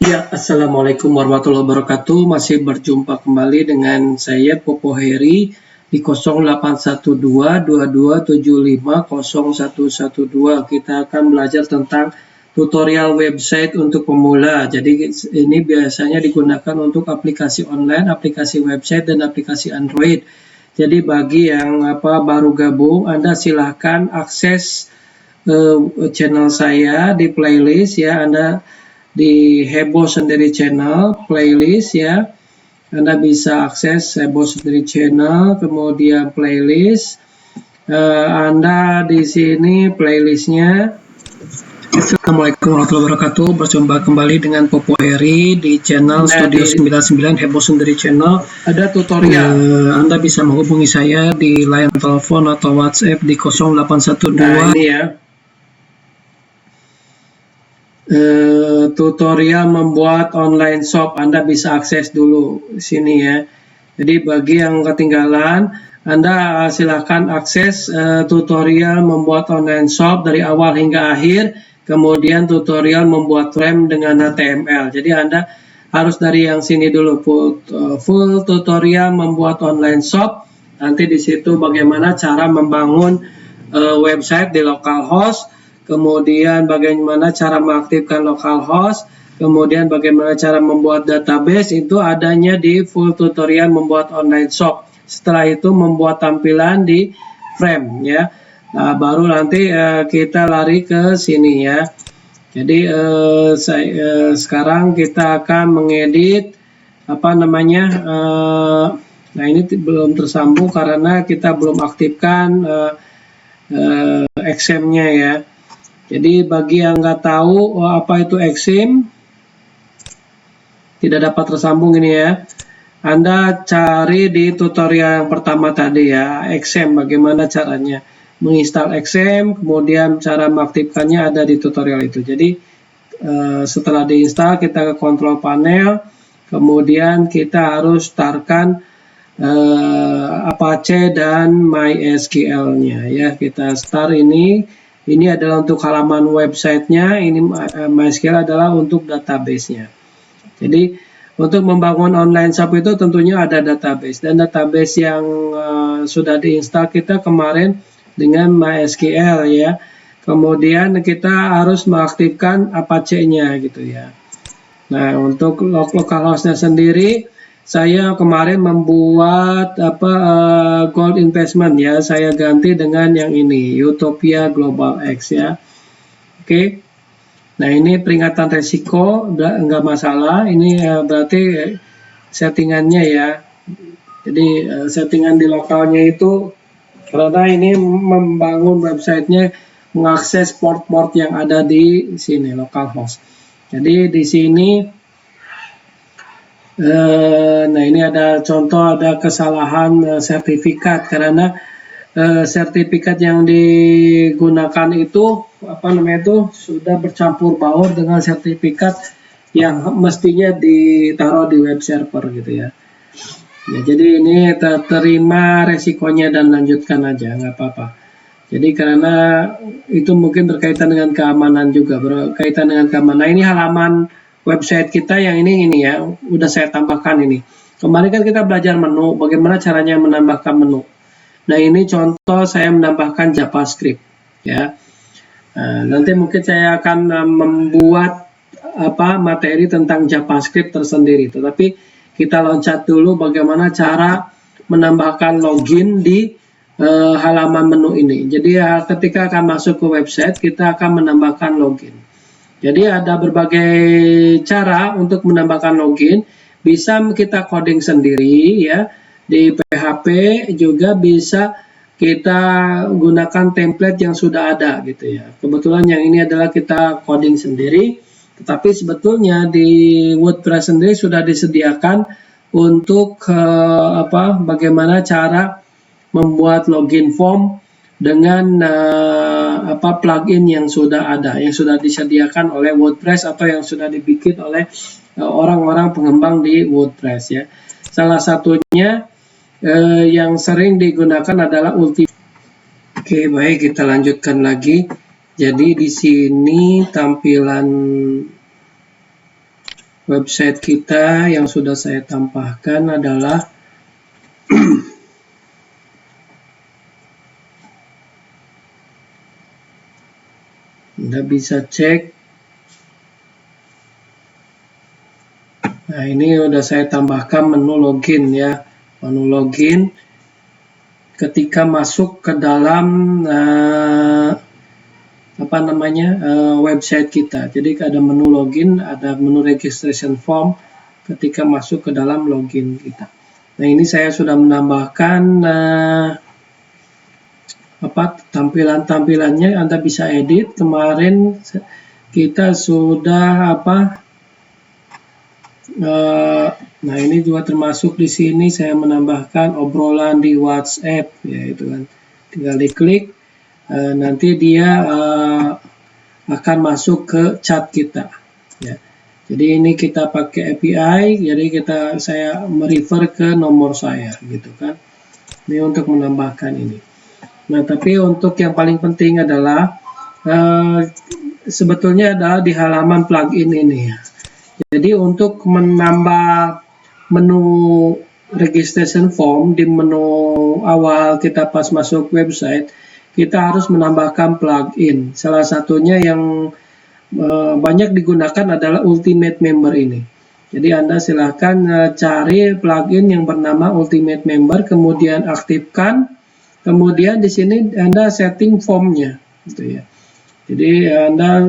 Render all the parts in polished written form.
Ya, Assalamualaikum warahmatullahi wabarakatuh. Masih berjumpa kembali dengan saya Popo Heri di 081222750112. Kita akan belajar tentang tutorial website untuk pemula. Jadi ini biasanya digunakan untuk aplikasi online, aplikasi website, dan aplikasi Android. Jadi bagi yang baru gabung, Anda silahkan akses channel saya di playlist ya. Anda di Heboh Sendiri Channel playlist ya, Anda bisa akses Heboh Sendiri Channel, kemudian playlist. Anda di sini playlistnya. Assalamualaikum warahmatullahi wabarakatuh. Berjumpa kembali dengan Popo Heri di channel Studio 99 Heboh Sendiri Channel. Ada tutorial. Anda bisa menghubungi saya di line telepon atau WhatsApp di 0812. Nah, ini ya. Tutorial membuat online shop. Anda bisa akses dulu sini ya. Jadi bagi yang ketinggalan, Anda silahkan akses tutorial membuat online shop dari awal hingga akhir, kemudian tutorial membuat frame dengan HTML. Jadi Anda harus dari yang sini dulu, full tutorial membuat online shop. Nanti di situ bagaimana cara membangun website di localhost, kemudian bagaimana cara mengaktifkan localhost, kemudian bagaimana cara membuat database, itu adanya di full tutorial membuat online shop. Setelah itu membuat tampilan di frame ya. Nah, baru nanti kita lari ke sini ya. Jadi sekarang kita akan mengedit nah ini belum tersambung karena kita belum aktifkan XAMPP-nya ya. Jadi bagi yang nggak tahu apa itu XAMPP, tidak dapat tersambung ini ya, Anda cari di tutorial yang pertama tadi ya, XAMPP bagaimana caranya menginstal XAMPP, kemudian cara mengaktifkannya ada di tutorial itu. Jadi setelah diinstal kita ke control panel, kemudian kita harus startkan Apache dan MySQL-nya ya. Kita start ini adalah untuk halaman websitenya, ini MySQL adalah untuk database-nya. Jadi untuk membangun online shop itu tentunya ada database, dan database yang sudah diinstal kita kemarin dengan MySQL ya. Kemudian kita harus mengaktifkan Apache-nya gitu ya. Nah, untuk localhost-nya sendiri, saya kemarin membuat gold investment ya, saya ganti dengan yang ini, Utopia Global X ya. Oke. Nah, ini peringatan resiko, enggak masalah. Ini berarti settingannya ya. Jadi settingan di lokalnya itu karena ini membangun websitenya, mengakses port-port yang ada di sini localhost. Jadi di sini nah ini ada contoh, ada kesalahan sertifikat karena sertifikat yang digunakan itu sudah bercampur baur dengan sertifikat yang mestinya ditaruh di web server gitu ya. Ya, jadi ini terima resikonya dan lanjutkan aja, nggak apa-apa. Jadi karena itu mungkin berkaitan dengan keamanan juga, berkaitan dengan keamanan. Nah, ini halaman website kita yang ini ya, udah saya tambahkan ini. Kemarin kan kita belajar menu, bagaimana caranya menambahkan menu. Nah, ini contoh saya menambahkan JavaScript ya. Nanti mungkin saya akan membuat materi tentang JavaScript tersendiri. Tetapi kita loncat dulu bagaimana cara menambahkan login di halaman menu ini. Jadi ketika akan masuk ke website, kita akan menambahkan login. Jadi ada berbagai cara untuk menambahkan login. Bisa kita coding sendiri ya. Di PHP juga bisa kita gunakan template yang sudah ada gitu ya. Kebetulan yang ini adalah kita coding sendiri. Tetapi sebetulnya di WordPress sendiri sudah disediakan untuk bagaimana cara membuat login form dengan plugin yang sudah ada, yang sudah disediakan oleh WordPress atau yang sudah dibikin oleh orang-orang pengembang di WordPress ya. Salah satunya yang sering digunakan adalah Ultimate. Oke, baik, kita lanjutkan lagi. Jadi di sini tampilan website kita yang sudah saya tambahkan adalah Anda bisa cek. Nah, ini udah saya tambahkan menu login ya. Menu login ketika masuk ke dalam website kita. Jadi ada menu login, ada menu registration form ketika masuk ke dalam login kita. Nah, ini saya sudah menambahkan tampilannya. Anda bisa edit. Kemarin kita sudah nah, ini juga termasuk di sini. Saya menambahkan obrolan di WhatsApp, yaitu kan tinggal diklik, nanti dia akan masuk ke chat kita ya. Jadi ini kita pakai API, jadi saya merefer ke nomor saya gitu kan. Ini untuk menambahkan ini. Nah, tapi untuk yang paling penting adalah sebetulnya adalah di halaman plugin ini ya. Jadi untuk menambah menu registration form di menu awal kita pas masuk website, kita harus menambahkan plugin. Salah satunya yang banyak digunakan adalah Ultimate Member ini. Jadi Anda silahkan cari plugin yang bernama Ultimate Member, kemudian aktifkan, kemudian di sini Anda setting formnya, gitu ya. Jadi Anda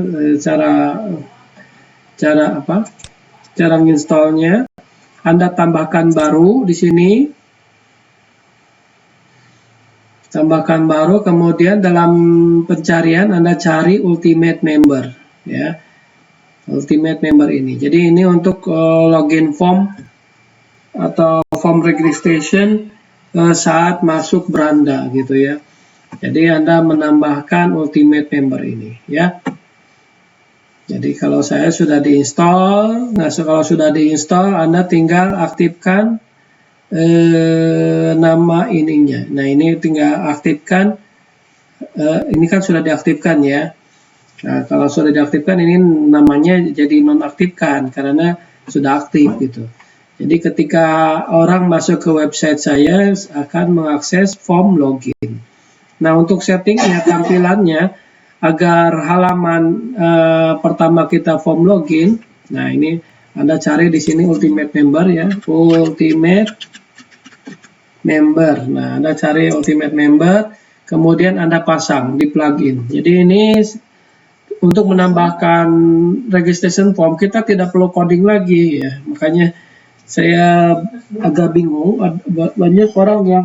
cara menginstalnya, Anda tambahkan baru di sini, tambahkan baru, kemudian dalam pencarian Anda cari Ultimate Member ya, Ultimate Member ini. Jadi ini untuk login form atau form registration saat masuk beranda gitu ya. Jadi Anda menambahkan Ultimate Member ini ya. Jadi kalau saya sudah diinstal, nah kalau sudah diinstal Anda tinggal aktifkan nama ininya. Nah, ini tinggal aktifkan, ini kan sudah diaktifkan ya. Nah, kalau sudah diaktifkan ini namanya jadi nonaktifkan karena sudah aktif gitu. Jadi ketika orang masuk ke website saya akan mengakses form login. Nah, untuk settingnya, tampilannya agar halaman pertama kita form login. Nah, ini Anda cari di sini Ultimate Member ya, Ultimate Member. Nah, Anda cari Ultimate Member, kemudian Anda pasang di plugin. Jadi ini untuk menambahkan registration form kita tidak perlu coding lagi ya. Makanya saya agak bingung, banyak orang yang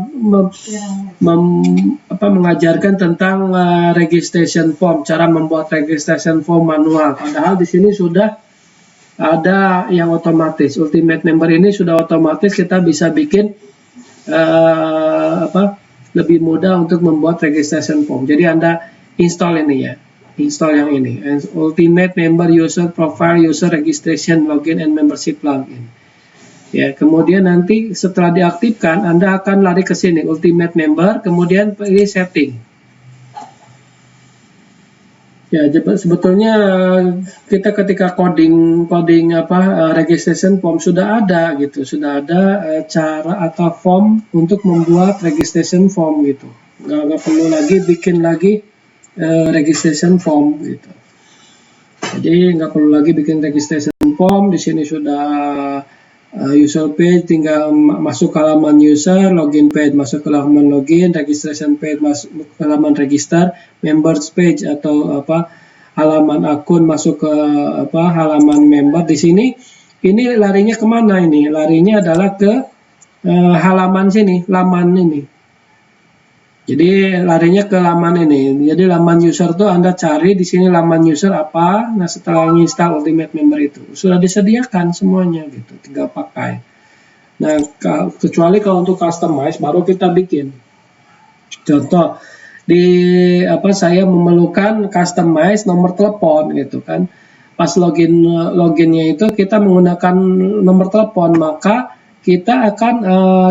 mengajarkan tentang registration form, cara membuat registration form manual. Padahal di sini sudah ada yang otomatis. Ultimate Member ini sudah otomatis, kita bisa bikin lebih mudah untuk membuat registration form. Jadi Anda install ini ya, install yang ini, Ultimate Member User Profile User Registration Login and Membership Plugin. Ya, kemudian nanti setelah diaktifkan Anda akan lari ke sini Ultimate Member, kemudian pilih setting. Ya, sebetulnya kita ketika coding registration form sudah ada gitu, sudah ada cara atau form untuk membuat registration form gitu. Nggak perlu lagi bikin lagi registration form gitu. Jadi nggak perlu lagi bikin registration form. Di sini sudah user page, tinggal masuk ke halaman user, login page masuk ke halaman login, registration page masuk ke halaman register, members page atau halaman akun masuk ke halaman member. Di sini ini larinya kemana ini? Larinya adalah ke halaman sini, laman ini. Jadi larinya ke laman ini. Jadi laman user tuh Anda cari di sini laman user apa. Nah, setelah install Ultimate Member itu sudah disediakan semuanya gitu, tinggal pakai. Nah, kecuali kalau untuk customize baru kita bikin. Contoh saya memerlukan customize nomor telepon gitu kan. Pas loginnya itu kita menggunakan nomor telepon, maka kita akan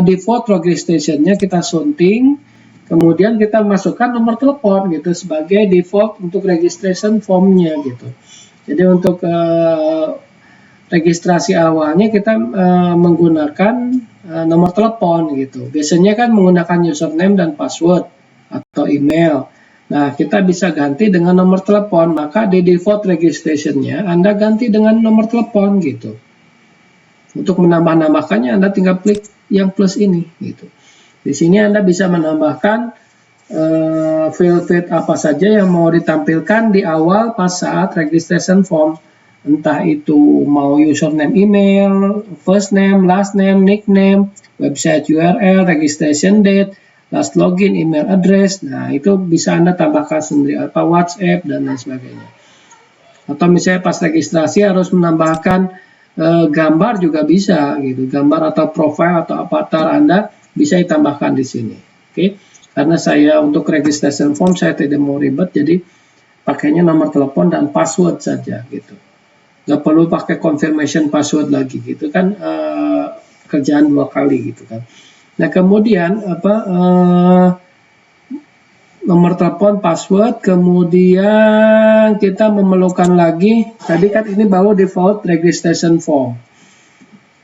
default registration-nya kita sunting. Kemudian kita masukkan nomor telepon gitu sebagai default untuk registration form-nya gitu. Jadi untuk registrasi awalnya kita menggunakan nomor telepon gitu. Biasanya kan menggunakan username dan password atau email. Nah, kita bisa ganti dengan nomor telepon, maka di default registration-nya Anda ganti dengan nomor telepon gitu. Untuk menambah-nambahkannya Anda tinggal klik yang plus ini gitu. Di sini Anda bisa menambahkan field apa saja yang mau ditampilkan di awal pas saat registration form. Entah itu mau username email, first name, last name, nickname, website URL, registration date, last login, email address. Nah, itu bisa Anda tambahkan sendiri, atau WhatsApp dan lain sebagainya. Atau misalnya pas registrasi harus menambahkan gambar juga bisa gitu. Gambar atau profile atau avatar Anda bisa ditambahkan di sini. Oke. Karena saya untuk registration form saya tidak mau ribet, jadi pakainya nomor telepon dan password saja gitu. Nggak perlu pakai confirmation password lagi gitu kan, kerjaan 2 kali gitu kan. Nah, kemudian nomor telepon, password, kemudian kita memerlukan lagi, tadi kan ini baru default registration form.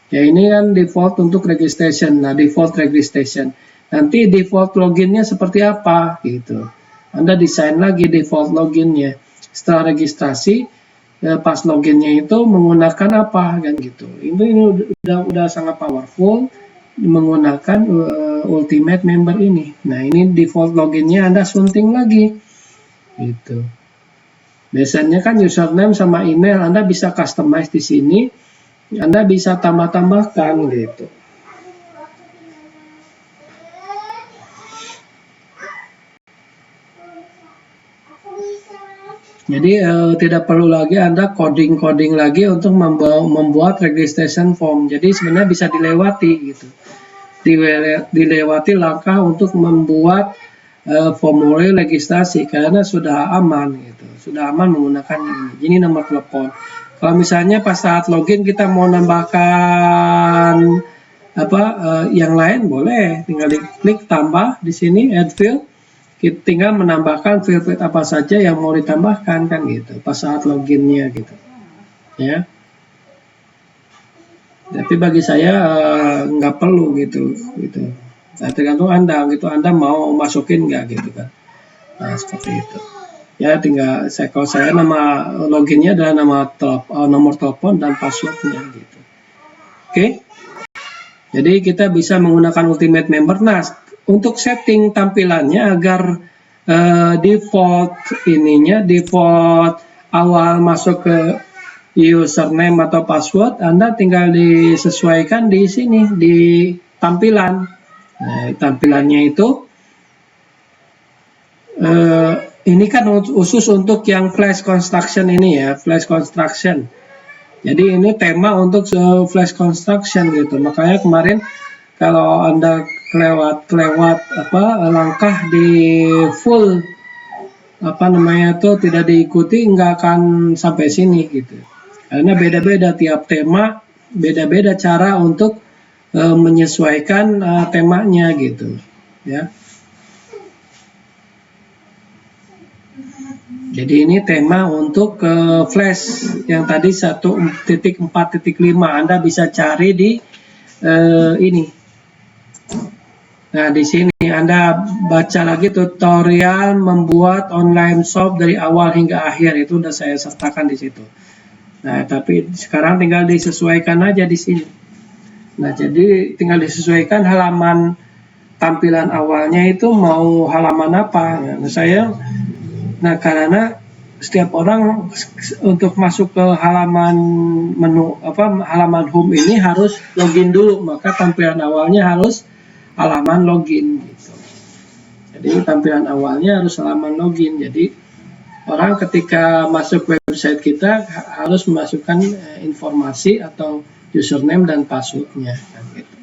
Ya, ini kan default untuk registration. Nah, default registration. Nanti default loginnya seperti apa gitu. Anda desain lagi default loginnya. Setelah registrasi, pas loginnya itu menggunakan apa kan gitu. Ini udah sangat powerful menggunakan Ultimate Member ini. Nah, ini default loginnya Anda sunting lagi gitu. Biasanya kan username sama email Anda bisa customize di sini. Anda bisa tambah-tambahkan gitu. Jadi tidak perlu lagi Anda coding lagi untuk membuat registration form. Jadi sebenarnya bisa dilewati gitu. Dilewati langkah untuk membuat formulir registrasi karena sudah aman gitu. Sudah aman menggunakan ini. Ini nomor telepon. Kalau misalnya pas saat login kita mau nambahkan yang lain boleh, tinggal diklik tambah di sini add field, kita tinggal menambahkan field apa saja yang mau ditambahkan kan gitu pas saat loginnya gitu ya. Tapi bagi saya nggak perlu gitu. Nah, tergantung Anda gitu, Anda mau masukin nggak gitu kan. Nah, seperti itu. Ya, tinggal kalau saya nama loginnya adalah nomor telepon dan passwordnya gitu. Oke. Jadi kita bisa menggunakan Ultimate Member. Nah, untuk setting tampilannya agar default awal masuk ke username atau password, Anda tinggal disesuaikan di sini di tampilan. Nah, tampilannya itu ini kan khusus untuk yang Flash Construction ini ya, Flash Construction. Jadi ini tema untuk Flash Construction gitu. Makanya kemarin kalau Anda kelewat langkah di full tidak diikuti, nggak akan sampai sini gitu. Karena beda-beda tiap tema, beda-beda cara untuk menyesuaikan temanya gitu ya. Jadi ini tema untuk Flash yang tadi 1.4.5. Anda bisa cari di ini. Nah, di sini Anda baca lagi tutorial membuat online shop dari awal hingga akhir, itu udah saya sertakan di situ. Nah, tapi sekarang tinggal disesuaikan aja di sini. Nah, jadi tinggal disesuaikan halaman tampilan awalnya itu mau halaman apa. Nah, karena setiap orang untuk masuk ke halaman halaman home ini harus login dulu, maka tampilan awalnya harus halaman login gitu. Jadi tampilan awalnya harus halaman login. Jadi orang ketika masuk website kita harus memasukkan informasi atau username dan passwordnya kan gitu.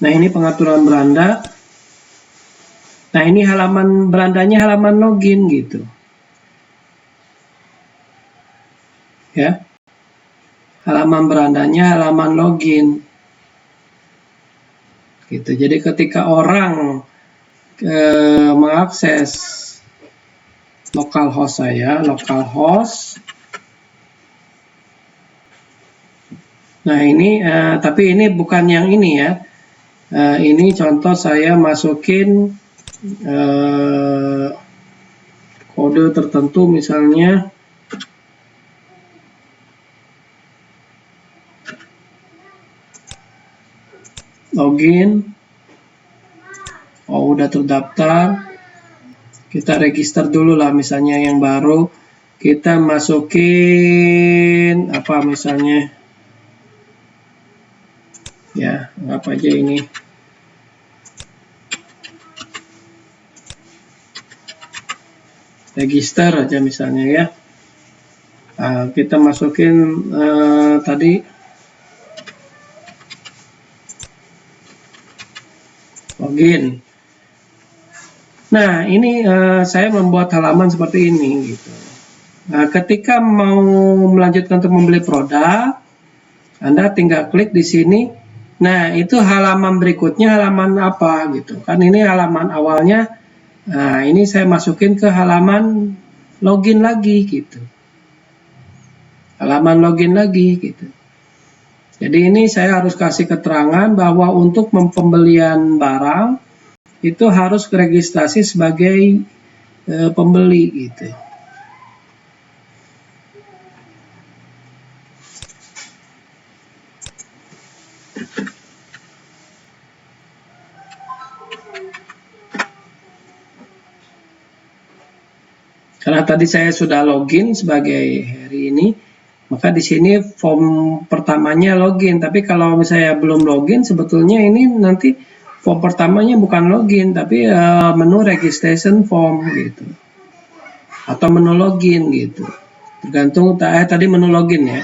Nah, ini pengaturan beranda. Nah, ini halaman berandanya halaman login gitu. Ya. Halaman berandanya halaman login. Gitu. Jadi ketika orang mengakses localhost saya, localhost. Nah, ini tapi ini bukan yang ini ya. Ini contoh saya masukin kode tertentu, misalnya login. Oh, udah terdaftar. Kita register dulu lah, misalnya yang baru. Kita masukin apa misalnya? Ya, apa aja ini? Register aja misalnya ya. Kita masukin tadi login. Nah, ini saya membuat halaman seperti ini gitu. Nah, ketika mau melanjutkan untuk membeli produk, Anda tinggal klik di sini. Nah, itu halaman berikutnya halaman apa gitu. Kan ini halaman awalnya. Nah, ini saya masukin ke halaman login lagi gitu. Halaman login lagi gitu. Jadi ini saya harus kasih keterangan bahwa untuk pembelian barang itu harus registrasi sebagai pembeli gitu. Karena tadi saya sudah login sebagai Heri ini, maka di sini form pertamanya login. Tapi kalau misalnya belum login, sebetulnya ini nanti form pertamanya bukan login, tapi menu registration form gitu, atau menu login gitu. Tergantung tadi menu login ya,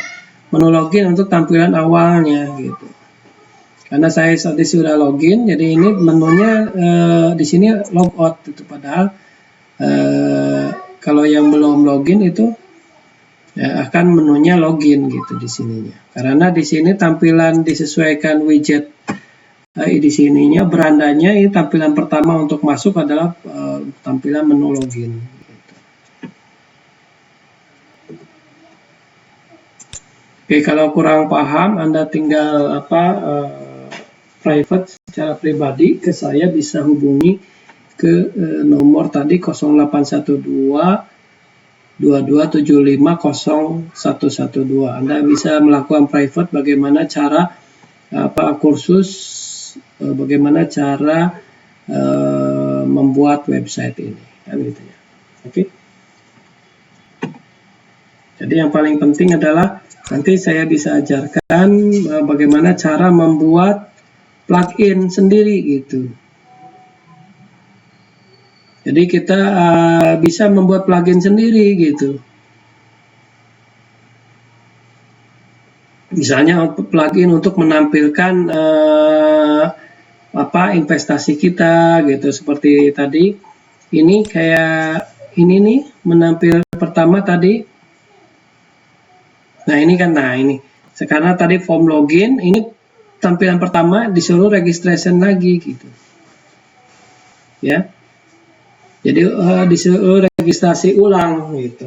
menu login untuk tampilan awalnya gitu. Karena saya tadi sudah login, jadi ini menunya di sini logout itu, padahal kalau yang belum login itu ya akan menunya login gitu di sininya. Karena di sini tampilan disesuaikan widget di sininya, berandanya ini tampilan pertama untuk masuk adalah tampilan menu login. Gitu. Oke, kalau kurang paham Anda tinggal private secara pribadi ke saya, bisa hubungi ke nomor tadi 0812 22750112. Anda bisa melakukan private bagaimana cara kursus bagaimana cara membuat website ini kan gitu ya. Oke. Jadi yang paling penting adalah nanti saya bisa ajarkan bagaimana cara membuat plugin sendiri gitu. Jadi kita bisa membuat plugin sendiri gitu. Misalnya plugin untuk menampilkan investasi kita gitu, seperti tadi. Ini kayak ini nih, menampil pertama tadi. Nah, ini kan, sekarang tadi form login, ini tampilan pertama disuruh registration lagi gitu. Ya. Jadi disuruh registrasi ulang gitu.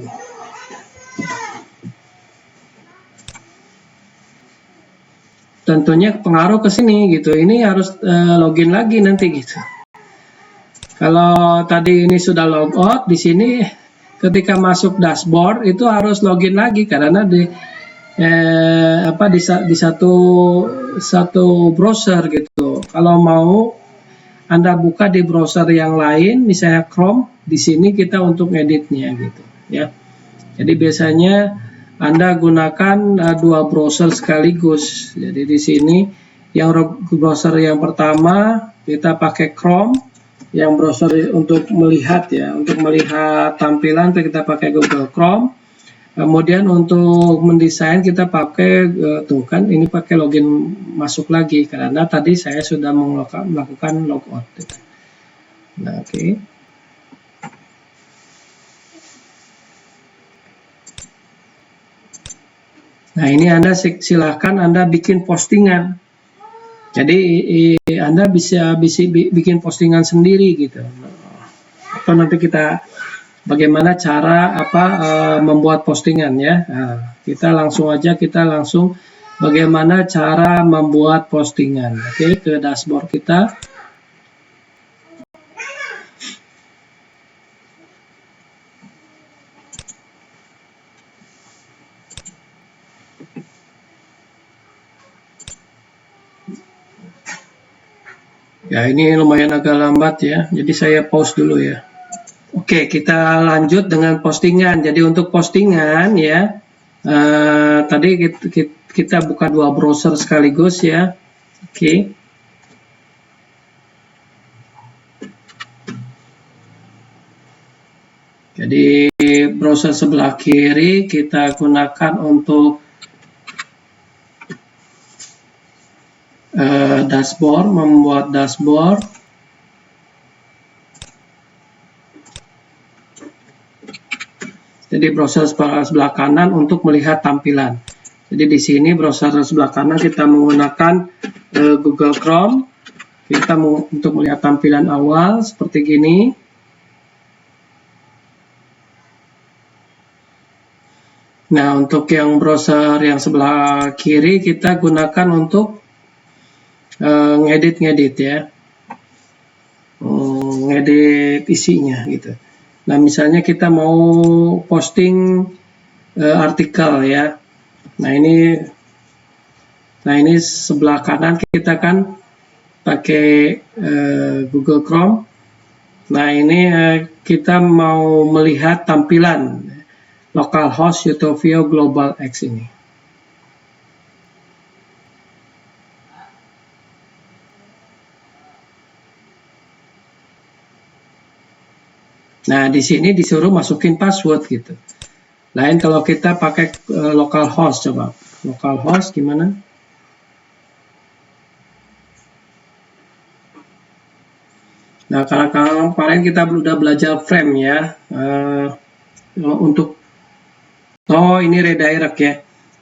Tentunya pengaruh ke sini gitu. Ini harus login lagi nanti gitu. Kalau tadi ini sudah logout, di sini ketika masuk dashboard itu harus login lagi karena di satu browser gitu. Kalau mau Anda buka di browser yang lain, misalnya Chrome, di sini kita untuk editnya gitu ya. Jadi biasanya Anda gunakan dua browser sekaligus. Jadi di sini yang browser yang pertama kita pakai Chrome, yang browser untuk melihat ya, untuk melihat tampilan kita pakai Google Chrome. Kemudian untuk mendesain kita pakai tuh kan, ini pakai login masuk lagi karena tadi saya sudah melakukan logout gitu. Nah, oke. Nah, ini Anda silahkan Anda bikin postingan. Jadi Anda bisa bikin postingan sendiri gitu. Atau nanti kita bagaimana cara membuat postingan ya. Nah, kita langsung bagaimana cara membuat postingan. Oke, ke dashboard kita. Ya, ini lumayan agak lambat ya. Jadi saya pause dulu ya. Oke, kita lanjut dengan postingan. Jadi untuk postingan ya, tadi kita buka dua browser sekaligus ya. Oke. Jadi browser sebelah kiri kita gunakan untuk dashboard, membuat dashboard. Jadi browser sebelah kanan untuk melihat tampilan. Jadi di sini browser sebelah kanan kita menggunakan Google Chrome. Kita untuk melihat tampilan awal seperti gini. Nah, untuk yang browser yang sebelah kiri kita gunakan untuk ngedit ya, ngedit isinya gitu. Nah, misalnya kita mau posting artikel ya. Nah, ini sebelah kanan kita kan pakai Google Chrome. Nah, ini kita mau melihat tampilan localhost Youtubeview Global X ini. Nah, di sini disuruh masukin password gitu. Lain kalau kita pakai localhost, coba. Localhost gimana? Nah, kalau kemarin kita udah belajar frame ya. Untuk ini redirect ya.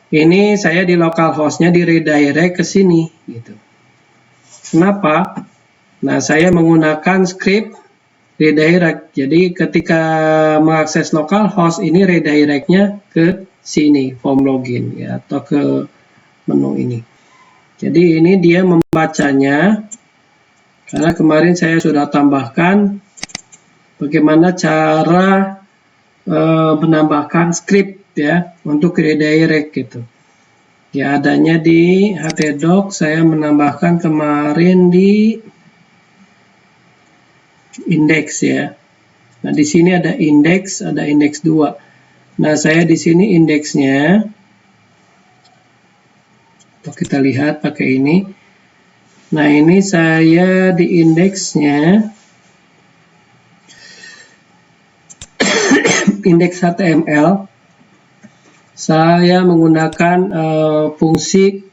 Ini saya di localhostnya di redirect ke sini gitu. Kenapa? Nah, saya menggunakan script redirect. Jadi ketika mengakses localhost ini redirectnya ke sini form login ya, atau ke menu ini. Jadi ini dia membacanya, karena kemarin saya sudah tambahkan bagaimana cara menambahkan script ya untuk redirect gitu. Ya, adanya di htdoc, saya menambahkan kemarin di index ya. Nah, di sini ada index 2. Nah, saya di sini indeksnya, kita lihat pakai ini. Nah, ini saya di indeksnya indeks HTML. Saya menggunakan fungsi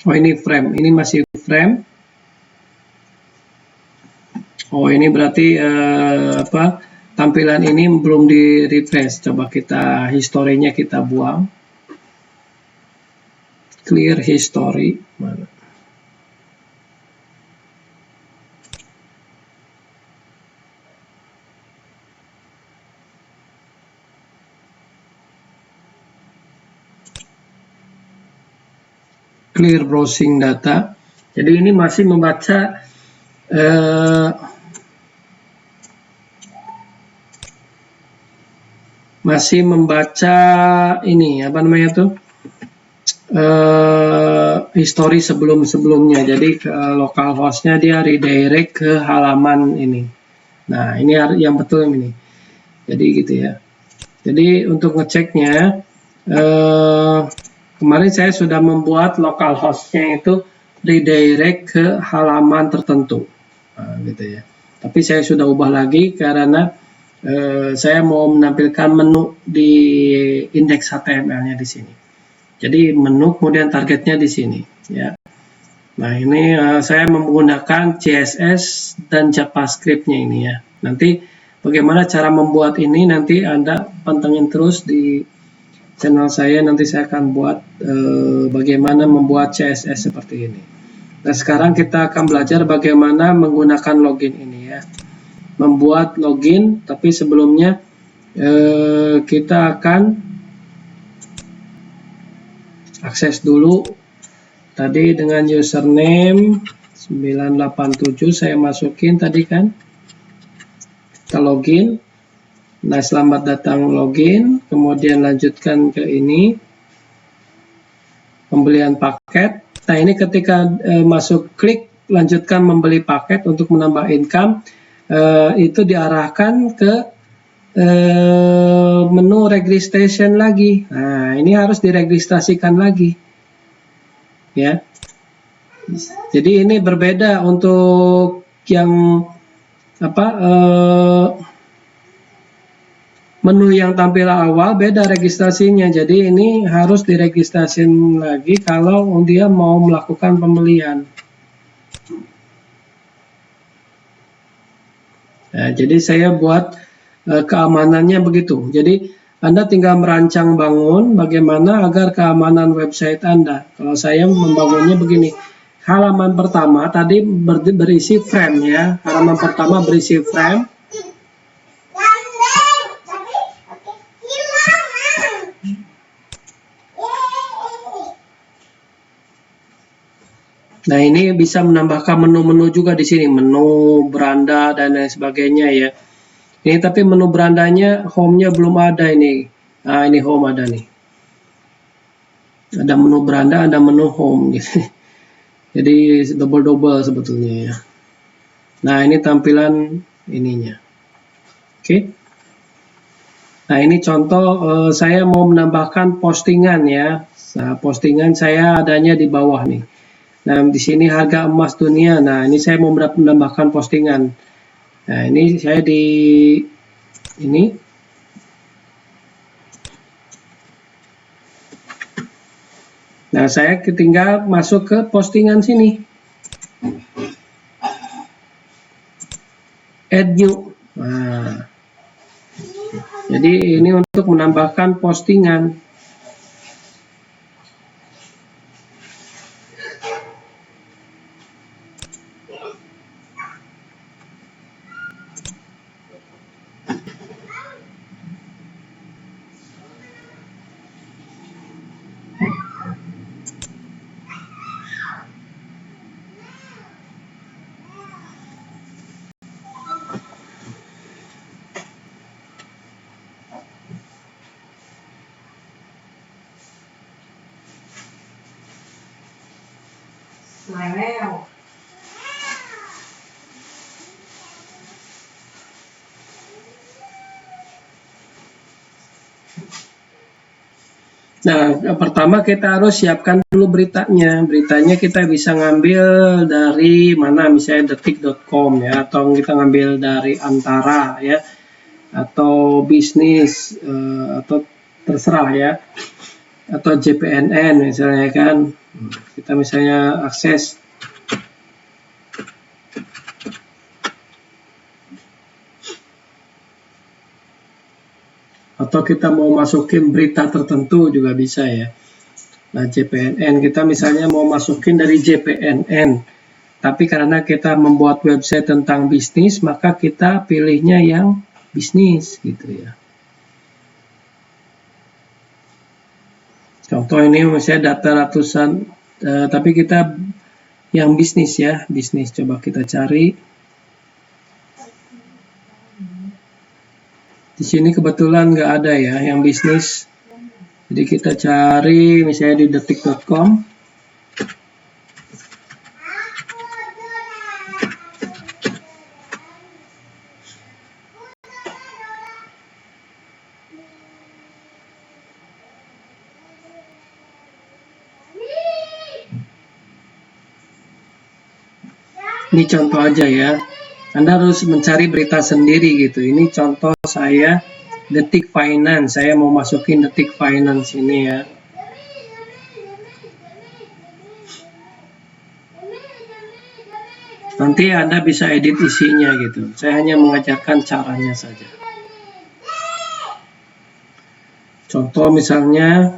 ini frame. Ini masih frame. Ini berarti tampilan ini belum di refresh. Coba kita historinya kita buang. Clear history mana? Clear browsing data. Jadi ini masih membaca ini apa namanya tuh history sebelumnya. Jadi localhostnya dia redirect ke halaman ini. Nah, ini yang betul ini. Jadi gitu ya. Jadi untuk ngeceknya kemarin saya sudah membuat localhostnya itu redirect ke halaman tertentu. Nah, gitu ya. Tapi saya sudah ubah lagi karena saya mau menampilkan menu di indeks HTML-nya di sini. Jadi menu kemudian targetnya di sini ya. Nah, ini saya menggunakan CSS dan JavaScript-nya ini ya. Nanti bagaimana cara membuat ini nanti Anda pantengin terus di channel saya. Nanti saya akan buat bagaimana membuat CSS seperti ini. Nah, sekarang kita akan belajar bagaimana menggunakan login ini ya. Membuat login, tapi sebelumnya kita akan akses dulu tadi dengan username 987 saya masukin tadi kan, kita login. Nah, selamat datang login, kemudian lanjutkan ke ini pembelian paket. Nah, ini ketika masuk klik lanjutkan membeli paket untuk menambah income, itu diarahkan ke menu registration lagi. Nah, ini harus diregistrasikan lagi ya. Jadi ini berbeda untuk yang apa menu yang tampil awal, beda registrasinya. Jadi ini harus diregistrasikan lagi kalau dia mau melakukan pembelian. Nah, jadi saya buat keamanannya begitu. Jadi Anda tinggal merancang bangun bagaimana agar keamanan website Anda. Kalau saya membangunnya begini. Halaman pertama tadi berisi frame ya. Halaman pertama berisi frame. Nah, ini bisa menambahkan menu-menu juga di sini, menu, beranda, dan lain sebagainya ya. Ini tapi menu berandanya, home-nya belum ada ini. Nah, ini home ada nih. Ada menu beranda, ada menu home gitu. Jadi double-double sebetulnya ya. Nah, ini tampilan ininya. Oke. Nah, ini contoh saya mau menambahkan postingan ya. Nah, postingan saya adanya di bawah nih. Nah, di sini harga emas dunia. Nah, ini saya mau menambahkan postingan. Nah, ini saya di ini. Nah, saya tinggal masuk ke postingan sini. Add new. Nah, jadi ini untuk menambahkan postingan. Nah, pertama kita harus siapkan dulu beritanya. Beritanya kita bisa ngambil dari mana, misalnya detik.com ya, atau kita ngambil dari Antara ya, atau bisnis, atau terserah ya, atau JPNN misalnya kan. Kita misalnya akses atau kita mau masukin berita tertentu juga bisa ya. Nah, JPNN kita misalnya mau masukin dari JPNN, tapi karena kita membuat website tentang bisnis, maka kita pilihnya yang bisnis gitu ya. Contoh ini misalnya data ratusan, tapi kita yang bisnis ya, bisnis. Coba kita cari. Di sini kebetulan nggak ada ya yang bisnis. Jadi kita cari misalnya di detik.com. Ini contoh aja ya. Anda harus mencari berita sendiri gitu. Ini contoh saya Detik Finance. Saya mau masukin Detik Finance ini ya. Nanti Anda bisa edit isinya gitu. Saya hanya mengajarkan caranya saja. Contoh misalnya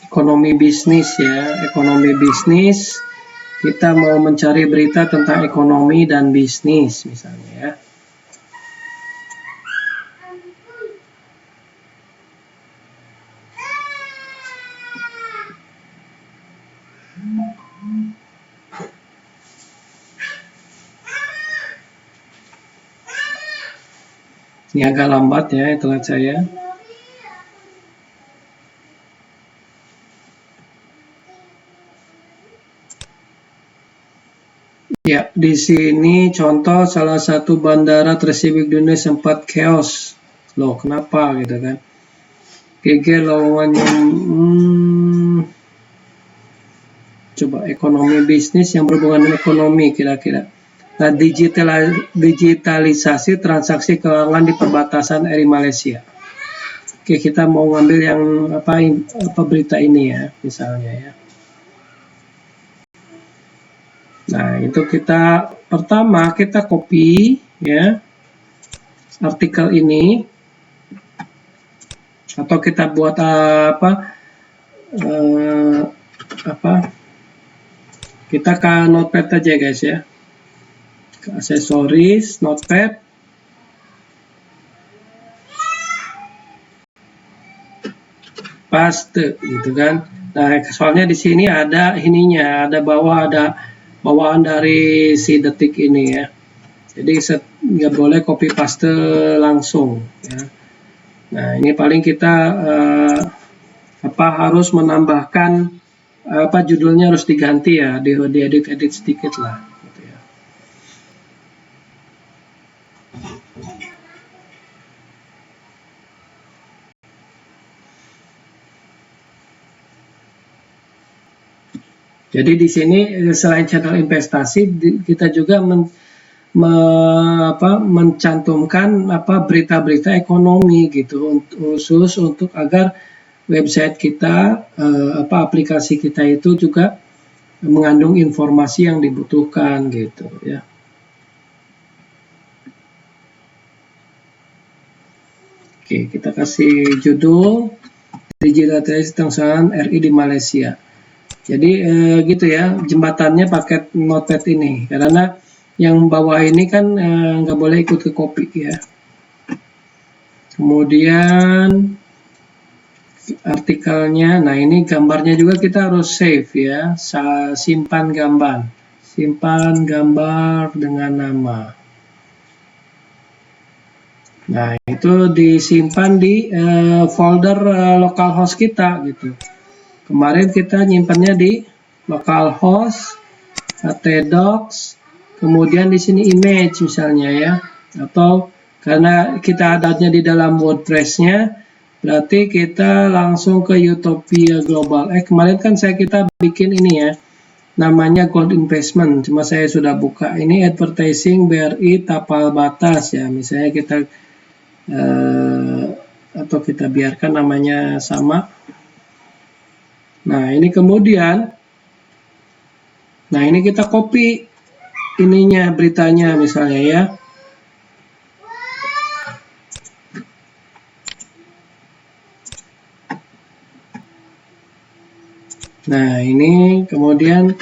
ekonomi bisnis ya, ekonomi bisnis. Kita mau mencari berita tentang ekonomi dan bisnis misalnya ya. Ini agak lambat ya internet saya. Ya, di sini contoh salah satu bandara tersibuk dunia sempat chaos. Loh, kenapa gitu kan? GG lowongan coba ekonomi bisnis yang berhubungan dengan ekonomi kira-kira. Nah, digitalisasi transaksi keuangan di perbatasan RI Malaysia. Oke, kita mau ngambil yang apa berita ini ya, misalnya ya. Nah, itu kita pertama kita copy ya artikel ini atau kita buat kita ke notepad aja guys ya, ke aksesoris notepad, paste gitu kan. Nah, soalnya di sini ada ininya, ada bawaan dari si detik ini ya. Jadi nggak boleh copy paste langsung ya. Nah, ini paling kita harus menambahkan judulnya harus diganti ya, diedit sedikit lah gitu ya. Jadi di sini selain channel investasi kita juga mencantumkan berita-berita ekonomi gitu khusus untuk agar website kita aplikasi kita itu juga mengandung informasi yang dibutuhkan gitu ya. Oke, kita kasih judul digitalisasi transaksi RI di Malaysia. Jadi gitu ya, jembatannya pakai notepad ini karena yang bawah ini kan nggak boleh ikut ke copy ya. Kemudian artikelnya, nah ini gambarnya juga kita harus save ya, simpan gambar dengan nama. Nah itu disimpan di folder localhost kita gitu. Kemarin kita nyimpannya di localhost, htdocs, kemudian di sini image misalnya ya, atau karena kita adanya di dalam WordPress-nya, berarti kita langsung ke Utopia Global. Kemarin kan kita bikin ini ya, namanya Gold Investment, cuma saya sudah buka. Ini advertising BRI tapal batas ya, misalnya kita atau kita biarkan namanya sama. Nah ini kemudian, nah ini kita copy ininya beritanya misalnya ya. Nah ini kemudian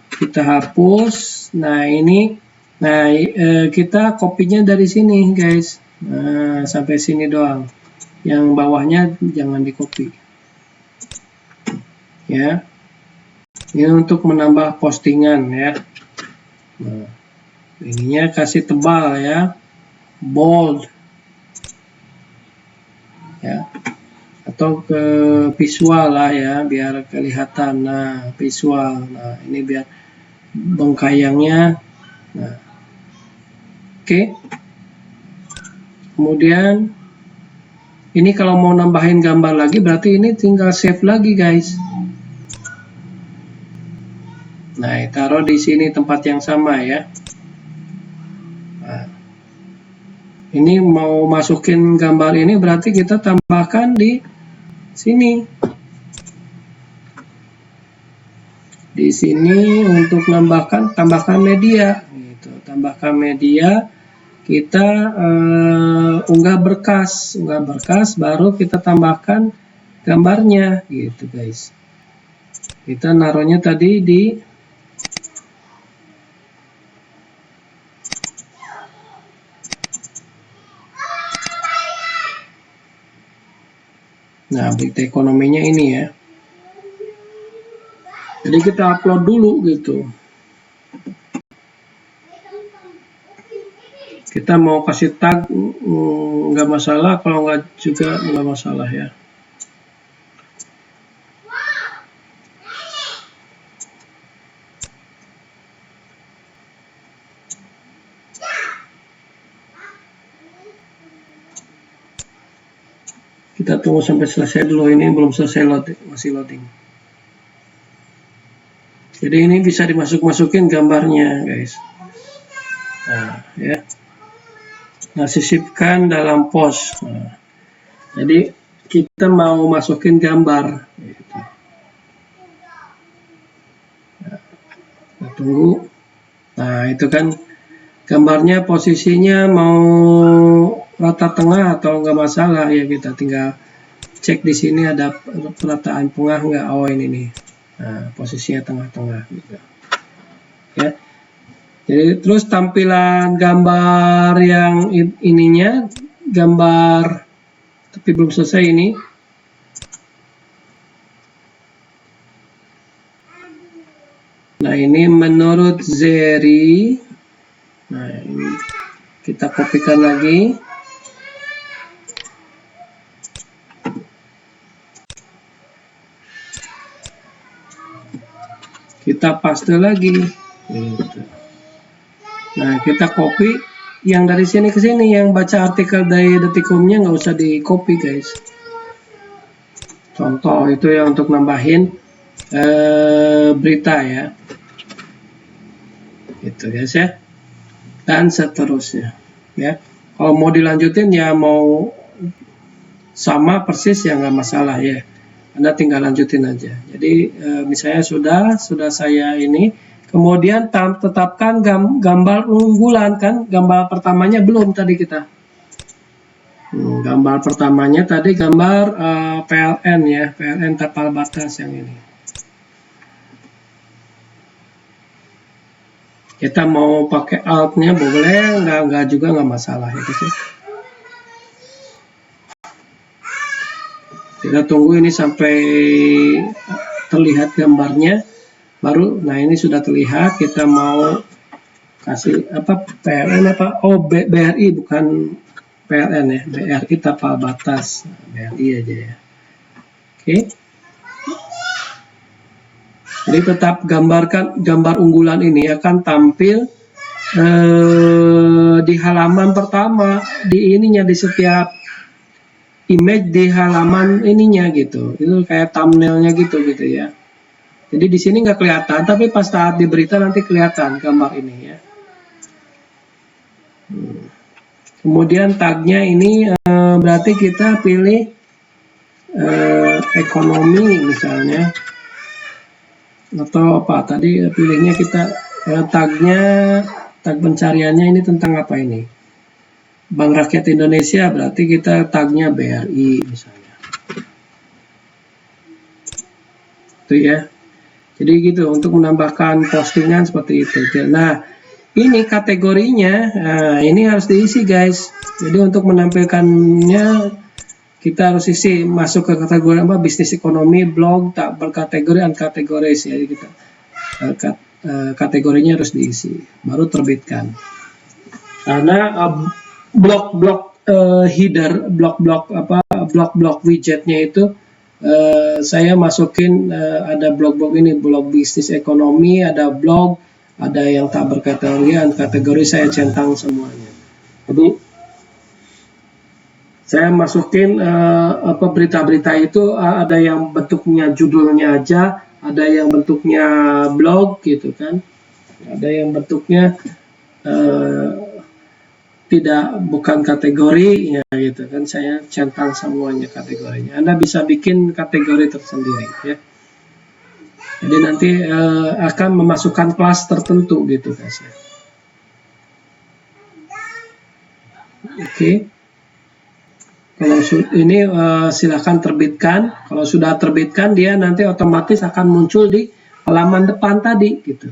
kita hapus. Nah ini, kita kopinya dari sini guys. Nah sampai sini doang. Yang bawahnya jangan di copy. Ya. Ini untuk menambah postingan ya. Nah, ininya kasih tebal ya, bold ya, atau ke visual lah ya biar kelihatan. Nah visual, nah ini biar bengkayangnya. Nah oke. Kemudian ini kalau mau nambahin gambar lagi berarti ini tinggal save lagi guys. Nah taruh di sini tempat yang sama ya. Nah, ini mau masukin gambar ini berarti kita tambahkan di sini Di sini untuk tambahkan media, gitu. Tambahkan media, kita unggah berkas, baru kita tambahkan gambarnya, gitu guys. Kita naruhnya tadi di berita ekonominya ini ya. Jadi kita upload dulu gitu. Kita mau kasih tag nggak masalah, kalau nggak juga nggak masalah ya. Kita tunggu sampai selesai dulu, ini belum selesai loading, masih loading. Jadi ini bisa dimasuk-masukin gambarnya guys. Nah ya, sisipkan dalam pos. Nah, jadi kita mau masukin gambar gitu. Nah, tunggu. Nah itu kan gambarnya posisinya mau rata tengah atau enggak masalah ya, kita tinggal cek di sini ada perataan tengah enggak. Oh ini nih. Nah, posisinya tengah-tengah gitu. Ya. Jadi terus tampilan gambar yang ininya, gambar tapi belum selesai ini. Nah, ini menurut Zeri. Nah, ini kita kopikan lagi. Kita paste lagi. Gitu. Nah, kita copy yang dari sini ke sini, yang baca artikel dari Detikumnya nggak usah di copy guys. Contoh itu yang untuk nambahin berita ya. Gitu guys ya. Dan seterusnya ya. Kalau mau dilanjutin ya, mau sama persis ya nggak masalah ya. Anda tinggal lanjutin aja. Jadi misalnya sudah saya ini, kemudian tetapkan gambar unggulan kan, gambar pertamanya belum tadi kita. Gambar pertamanya tadi gambar PLN ya, PLN tapal batas yang ini. Kita mau pakai altnya boleh, nggak juga nggak masalah ya guys. Kita tunggu ini sampai terlihat gambarnya baru. Nah ini sudah terlihat, kita mau kasih apa, PLN apa, oh BRI bukan PLN ya, BRI tapal batas, BRI aja ya. Oke, jadi tetap gambarkan gambar unggulan ini akan tampil di halaman pertama, di ininya, di setiap image di halaman ininya gitu. Itu kayak thumbnailnya gitu ya. Jadi di sini nggak kelihatan, tapi pas saat di berita nanti kelihatan gambar ini ya. Kemudian tagnya ini berarti kita pilih ekonomi misalnya, atau apa tadi pilihnya kita tagnya, tag pencariannya ini tentang apa ini, Bank Rakyat Indonesia, berarti kita tagnya BRI misalnya. Itu ya. Jadi gitu untuk menambahkan postingan seperti itu. Nah, ini kategorinya, ini harus diisi guys. Jadi untuk menampilkannya kita harus isi, masuk ke kategori apa, bisnis ekonomi, blog, tak berkategori, uncategorized. Jadi kita kategorinya harus diisi, baru terbitkan. Karena blok-blok header, blok-blok widgetnya itu saya masukin ada blog-blog ini, blog bisnis ekonomi, ada blog, ada yang tak berkategori, kategori saya centang semuanya. Jadi saya masukin berita-berita itu ada yang bentuknya judulnya aja, ada yang bentuknya blog gitu kan, ada yang bentuknya bukan kategori ya gitu kan, saya centang semuanya kategorinya. Anda bisa bikin kategori tersendiri ya. Jadi nanti akan memasukkan kelas tertentu gitu guys ya. Oke. Kalau ini silahkan terbitkan. Kalau sudah terbitkan, dia nanti otomatis akan muncul di halaman depan tadi gitu.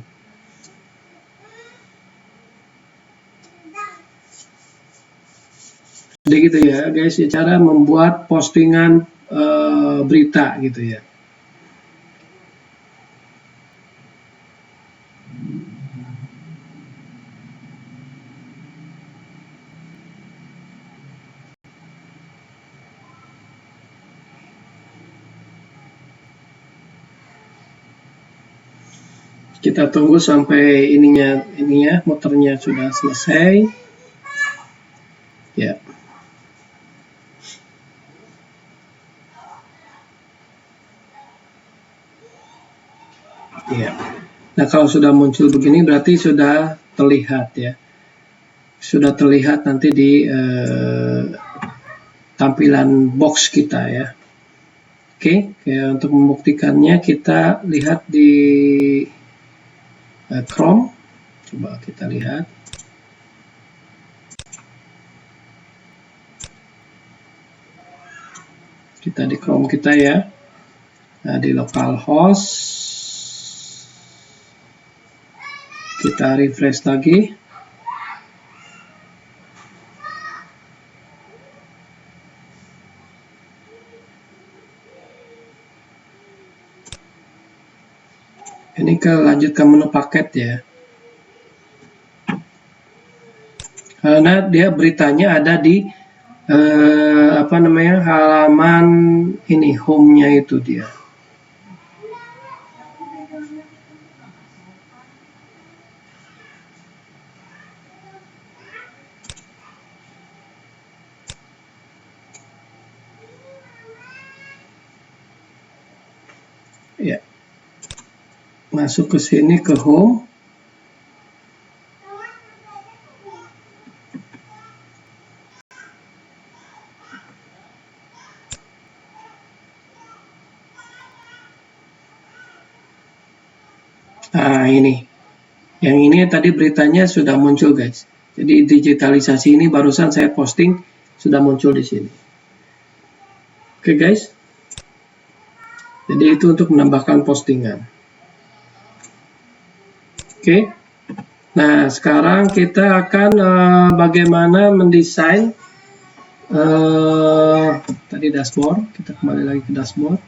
Jadi gitu ya guys, ya, cara membuat postingan berita gitu ya. Kita tunggu sampai ininya motornya sudah selesai. Ya. Ya. Nah, kalau sudah muncul begini berarti sudah terlihat ya. Sudah terlihat nanti di tampilan box kita ya. Oke, untuk membuktikannya kita lihat di Chrome. Coba kita lihat. Kita di Chrome kita ya. Nah, di localhost kita refresh lagi. Ini lanjut ke menu paket ya. Karena dia beritanya ada di halaman ini home-nya itu dia. Ya. Masuk ke sini ke home. Nah, ini. Yang ini tadi beritanya sudah muncul, guys. Jadi digitalisasi ini barusan saya posting sudah muncul di sini. Oke, guys. Jadi itu untuk menambahkan postingan. Oke. Nah, sekarang kita akan bagaimana mendesain tadi dashboard. Kita kembali lagi ke dashboard.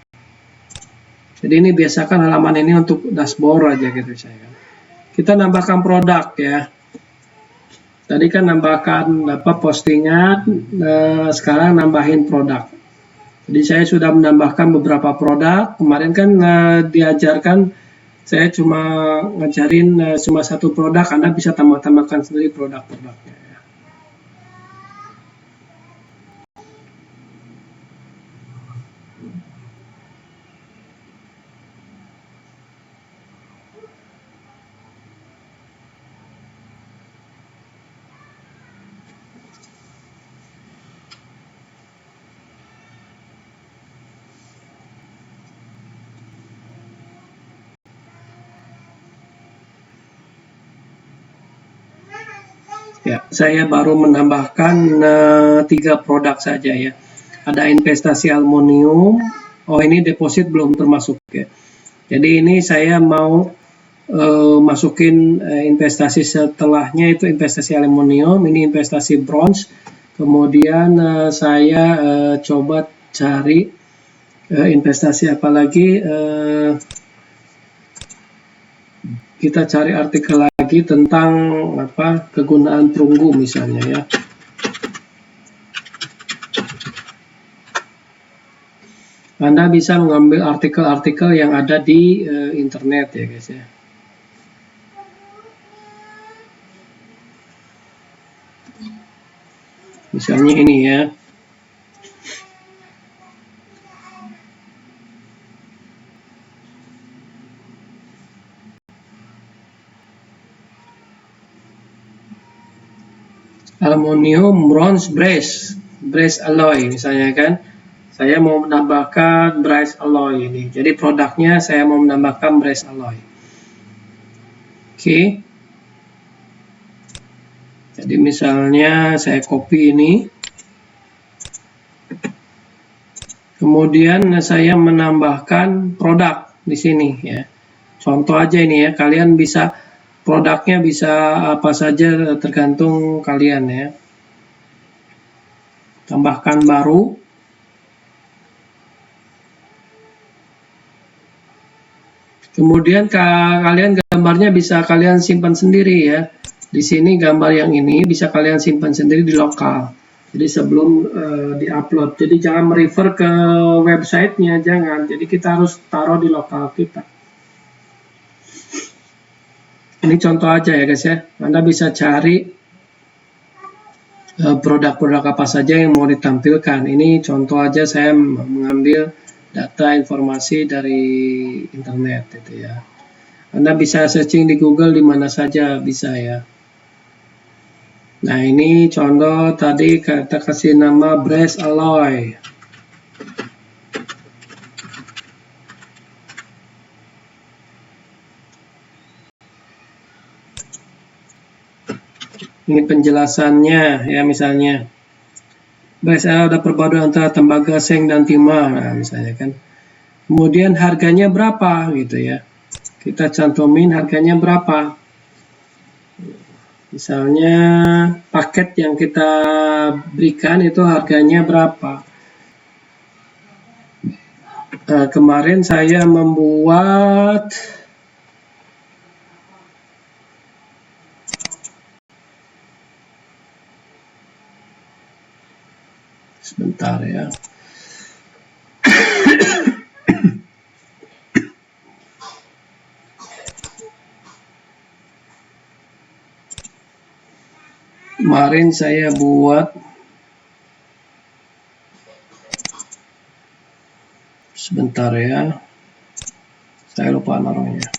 Jadi ini biasakan halaman ini untuk dashboard aja gitu saya. Kita nambahkan produk ya. Tadi kan nambahkan postingan, sekarang nambahin produk. Jadi saya sudah menambahkan beberapa produk. Kemarin kan diajarkan saya cuma ngajarin cuma satu produk, Anda bisa tambah-tambahkan sendiri produk-produknya. Ya, saya baru menambahkan 3 produk saja ya. Ada investasi aluminium. Oh, ini deposit belum termasuk ya. Jadi ini saya mau masukin investasi setelahnya itu investasi aluminium, ini investasi bronze. Kemudian saya coba cari investasi apa lagi. Kita cari artikel lagi tentang kegunaan perunggu misalnya ya. Anda bisa mengambil artikel-artikel yang ada di internet ya guys ya. Misalnya ini ya. Aluminium bronze brace alloy misalnya kan. saya mau menambahkan brass alloy ini. Jadi produknya saya mau menambahkan brass alloy. Oke. Jadi misalnya saya copy ini. Kemudian saya menambahkan produk di sini ya. Contoh aja ini ya, kalian bisa produknya bisa apa saja tergantung kalian ya. Tambahkan baru. Kemudian kalian gambarnya bisa kalian simpan sendiri ya. Di sini gambar yang ini bisa kalian simpan sendiri di lokal. Jadi sebelum diupload. Jadi jangan merefer ke websitenya, jangan. Jadi kita harus taruh di lokal kita. Ini contoh aja ya guys ya. Anda bisa cari produk-produk apa saja yang mau ditampilkan. Ini contoh aja, saya mengambil data informasi dari internet itu ya. Anda bisa searching di Google di mana saja bisa ya. Nah ini contoh tadi kita kasih nama brass alloy. Ini penjelasannya ya, misalnya brass alloy ada perpaduan antara tembaga, seng dan timah, nah misalnya kan. Kemudian harganya berapa gitu ya. Kita cantumin harganya berapa. Misalnya paket yang kita berikan itu harganya berapa. Kemarin saya membuat sebentar ya. Kemarin saya buat sebentar ya. Saya lupa naruhnya.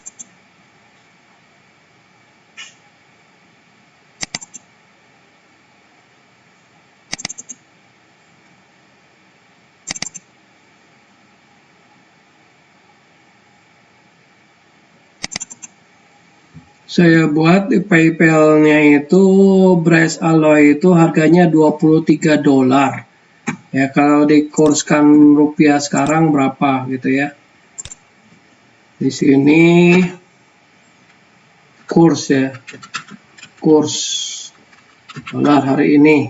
Saya buat di PayPal-nya itu brass alloy itu harganya $23. Ya, kalau dikurskan rupiah sekarang berapa gitu ya. Di sini kurs ya. Kurs dolar hari ini.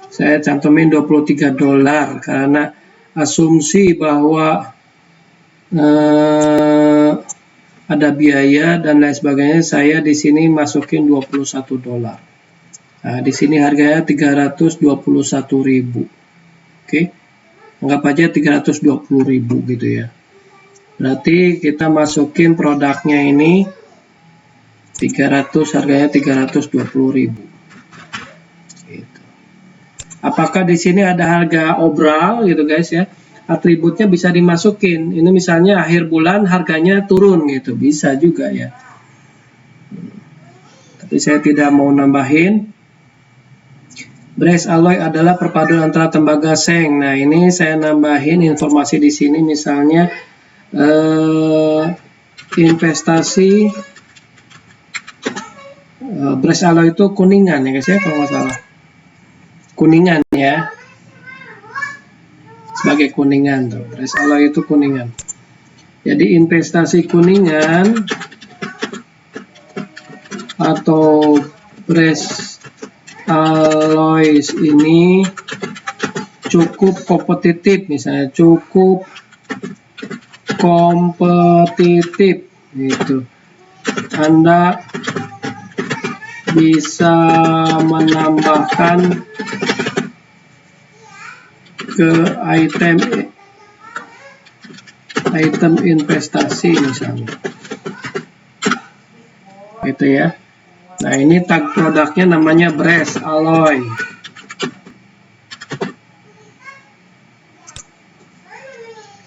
Saya cantumin $23 karena asumsi bahwa ada biaya dan lain sebagainya, saya di sini masukin $21. Nah, di sini harganya 321.000. Oke. Anggap aja 320.000 gitu ya. Berarti kita masukin produknya ini 300, harganya 320.000. Gitu. Apakah di sini ada harga obral gitu guys ya? Atributnya bisa dimasukin. Ini misalnya akhir bulan harganya turun gitu, bisa juga ya. Tapi saya tidak mau nambahin. Brass alloy adalah perpaduan antara tembaga, seng. Nah ini saya nambahin informasi di sini, misalnya investasi brass alloy itu kuningan ya guys ya, kalau nggak salah. Kuningan ya. Sebagai kuningan tuh, brass alloy itu kuningan. Jadi investasi kuningan atau brass alloys ini cukup kompetitif, misalnya cukup kompetitif gitu. Anda bisa menambahkan ke item investasi misalnya gitu ya. Nah ini tag produknya namanya brass alloy.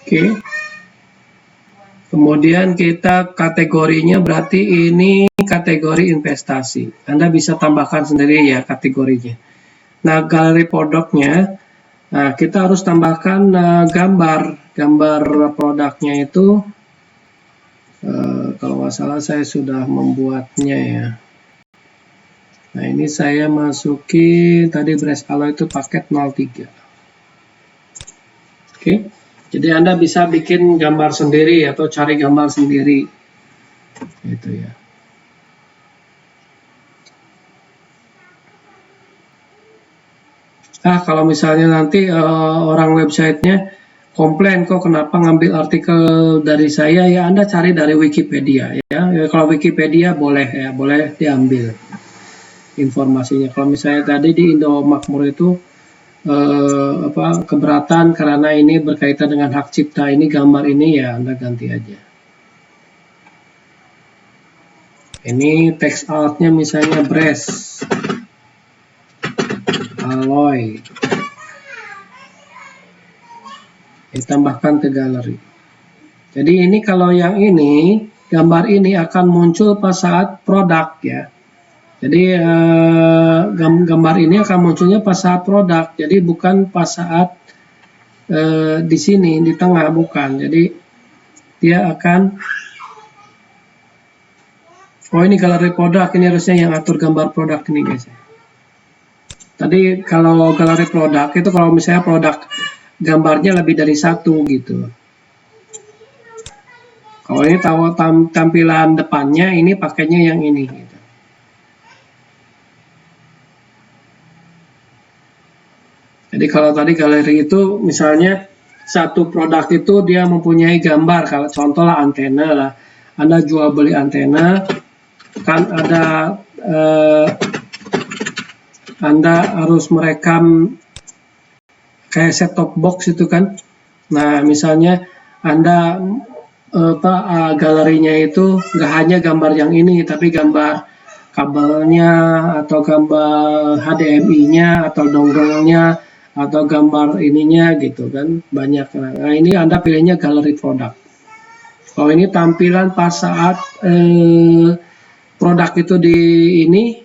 Oke. Kemudian kita kategorinya, berarti ini kategori investasi. Anda bisa tambahkan sendiri ya kategorinya. Nah galeri produknya Nah, kita harus tambahkan gambar produknya itu. Kalau nggak salah saya sudah membuatnya ya. Nah, ini saya masukin tadi Brace Alloy itu paket 03. Oke, jadi Anda bisa bikin gambar sendiri atau cari gambar sendiri, gitu ya. Nah, kalau misalnya nanti orang websitenya komplain kok kenapa ngambil artikel dari saya, ya Anda cari dari Wikipedia ya. Kalau Wikipedia boleh ya, boleh diambil informasinya. Kalau misalnya tadi di Indomakmur itu keberatan karena ini berkaitan dengan hak cipta, ini gambar ini ya Anda ganti aja. Ini text artnya misalnya Brace Alloy, ditambahkan ke galeri. Jadi ini kalau yang ini gambar ini akan muncul pas saat produk ya. Jadi gambar ini akan munculnya pas saat produk. Jadi bukan pas saat di sini di tengah, bukan. Jadi dia akan, oh ini galeri produk, ini harusnya yang atur gambar produk ini guys. Tadi kalau galeri produk itu kalau misalnya produk gambarnya lebih dari satu gitu. Kalau ini tahu tampilan depannya, ini pakainya yang ini gitu. Jadi kalau tadi galeri itu misalnya satu produk itu dia mempunyai gambar, kalau contoh lah antena lah, Anda jual beli antena, kan ada Anda harus merekam kayak set top box itu kan. Nah misalnya Anda galerinya itu nggak hanya gambar yang ini, tapi gambar kabelnya atau gambar HDMI-nya atau dongle-nya atau gambar ininya gitu kan, banyak. Nah ini Anda pilihnya galeri produk. Kalau ini tampilan pas saat produk itu di ini,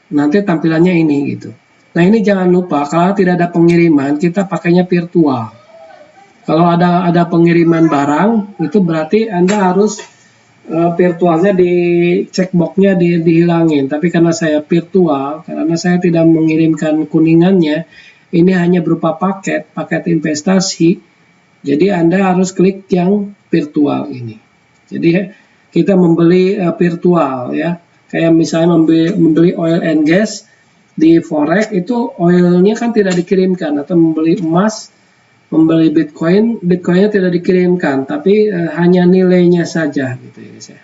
nanti tampilannya ini gitu. Nah ini jangan lupa kalau tidak ada pengiriman kita pakainya virtual. Kalau ada pengiriman barang itu berarti Anda harus virtualnya di checkboxnya dihilangin. Tapi karena saya virtual, karena saya tidak mengirimkan kuningannya, ini hanya berupa paket investasi. Jadi Anda harus klik yang virtual ini. Jadi kita membeli virtual ya, kayak misalnya membeli oil and gas di forex itu oilnya kan tidak dikirimkan, atau membeli emas, membeli bitcoinnya tidak dikirimkan, tapi hanya nilainya saja gitu ya.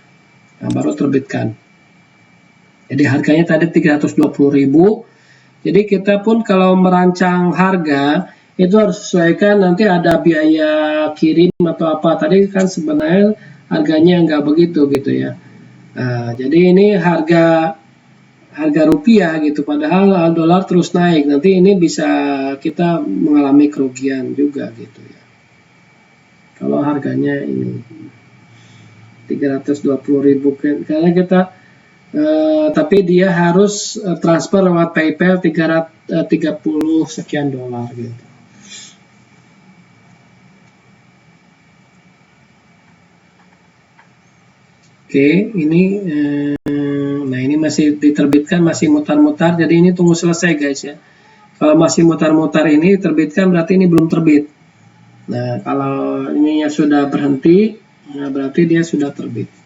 Nah, baru terbitkan. Jadi harganya tadi 320.000. Jadi kita pun kalau merancang harga itu harus sesuaikan, nanti ada biaya kirim atau apa. Tadi kan sebenarnya harganya nggak begitu gitu ya. Nah, jadi ini harga rupiah gitu, padahal dolar terus naik. Nanti ini bisa kita mengalami kerugian juga gitu ya. Kalau harganya ini 320.000 karena kita tapi dia harus transfer lewat PayPal 30 sekian dolar gitu. Oke, ini nah ini masih diterbitkan, masih mutar-mutar, jadi ini tunggu selesai guys ya. Kalau masih mutar-mutar ini terbitkan berarti ini belum terbit. Nah, kalau ininya sudah berhenti, nah berarti dia sudah terbit.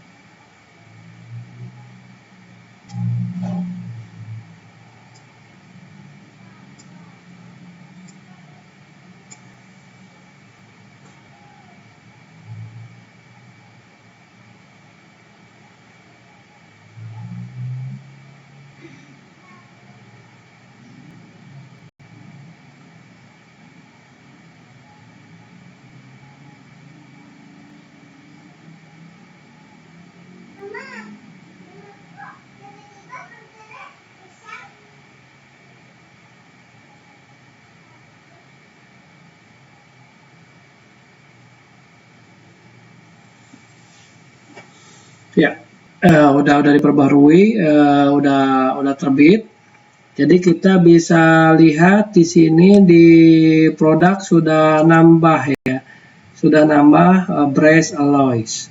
Ya, udah diperbarui, udah terbit. Jadi kita bisa lihat di sini di produk sudah nambah ya, sudah nambah brace alloys.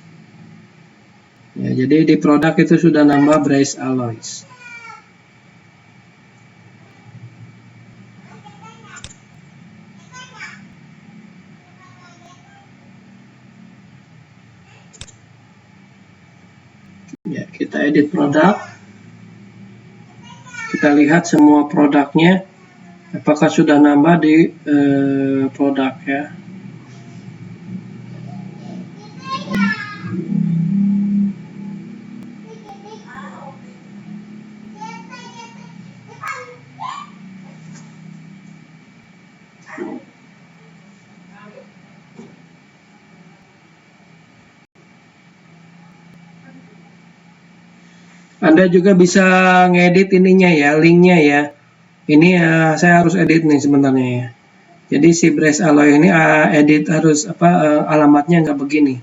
Ya, jadi di produk itu sudah nambah brace alloys. Ya, kita edit produk. Kita lihat semua produknya apakah sudah nambah di produk ya. Anda juga bisa ngedit ininya ya, linknya ya. Ini saya harus edit nih sebenarnya ya. Jadi si brace alloy ini edit harus alamatnya nggak begini.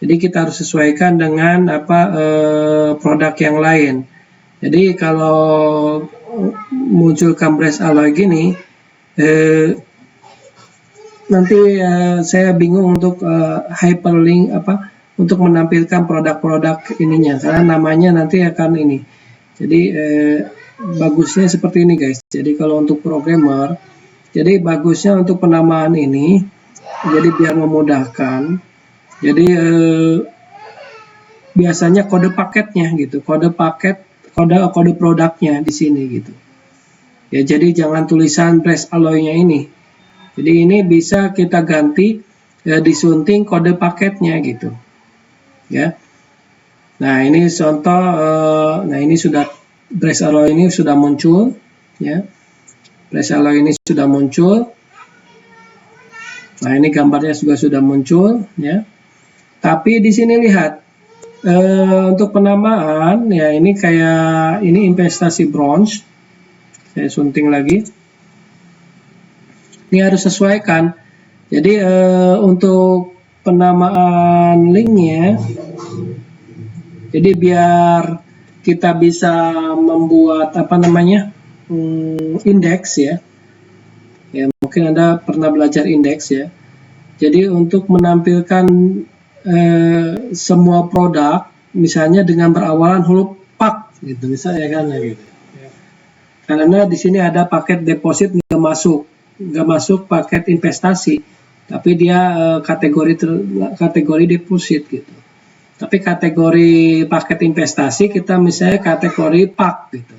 Jadi kita harus sesuaikan dengan produk yang lain. Jadi kalau munculkan brace alloy gini, nanti saya bingung untuk hyperlink untuk menampilkan produk-produk ininya karena namanya nanti akan ini. Jadi bagusnya seperti ini guys. Jadi kalau untuk programmer, jadi bagusnya untuk penamaan ini, jadi biar memudahkan. Jadi biasanya kode paketnya gitu, kode produknya di sini gitu. Ya jadi jangan tulisan brace alloy-nya ini. Jadi ini bisa kita ganti disunting kode paketnya gitu. Ya. Nah, ini contoh nah ini sudah brace alloy ini sudah muncul ya. Brace alloy ini sudah muncul. Nah, ini gambarnya juga sudah muncul ya. Tapi di sini lihat untuk penamaan ya ini kayak ini investasi bronze. Saya sunting lagi. Ini harus sesuaikan. Jadi untuk penamaan linknya, jadi biar kita bisa membuat indeks ya. Ya mungkin Anda pernah belajar indeks ya. Jadi untuk menampilkan semua produk, misalnya dengan berawalan huruf PAK gitu, misalnya kan gitu. Karena di sini ada paket deposit nggak masuk paket investasi, tapi dia kategori deposit gitu. Tapi kategori paket investasi kita misalnya kategori PAK gitu,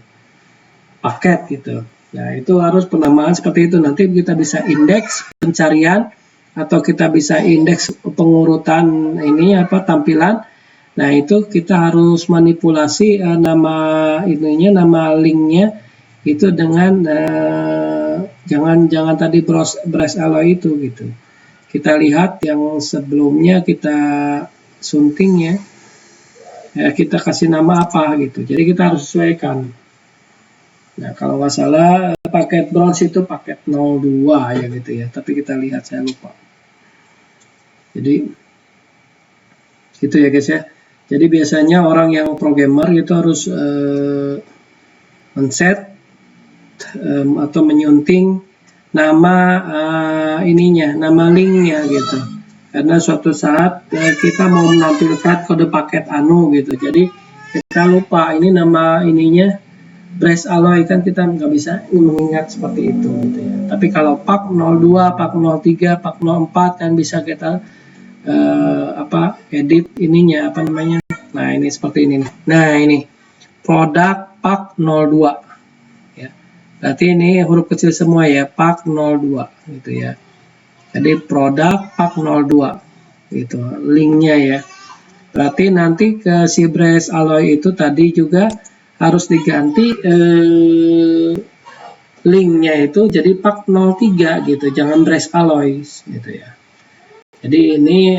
paket gitu. Nah itu harus penamaan seperti itu. Nanti kita bisa indeks pencarian atau kita bisa indeks pengurutan ini tampilan. Nah itu kita harus manipulasi nama linknya itu dengan jangan tadi brace alloy itu gitu. Kita lihat yang sebelumnya kita sunting ya, kita kasih nama apa gitu. Jadi kita harus sesuaikan. Nah kalau nggak salah paket bronze itu paket 02 ya gitu ya. Tapi kita lihat, saya lupa. Jadi gitu ya guys ya. Jadi biasanya orang yang programmer itu harus men-set atau menyunting nama nama linknya gitu. Karena suatu saat kita mau menampilkan kode paket gitu. Jadi kita lupa ini nama ininya brace alloy kan kita nggak bisa mengingat seperti itu gitu ya. Tapi kalau PAK 02, PAK 03, PAK 04 kan bisa kita edit ininya Nah ini seperti ini. Nah ini produk PAK 02. Berarti ini huruf kecil semua ya, PAK 02 gitu ya. Jadi produk PAK 02 gitu, linknya ya. Berarti nanti ke si brace alloy itu tadi juga harus diganti linknya itu jadi PAK 03 gitu, jangan brace alloy gitu ya. Jadi ini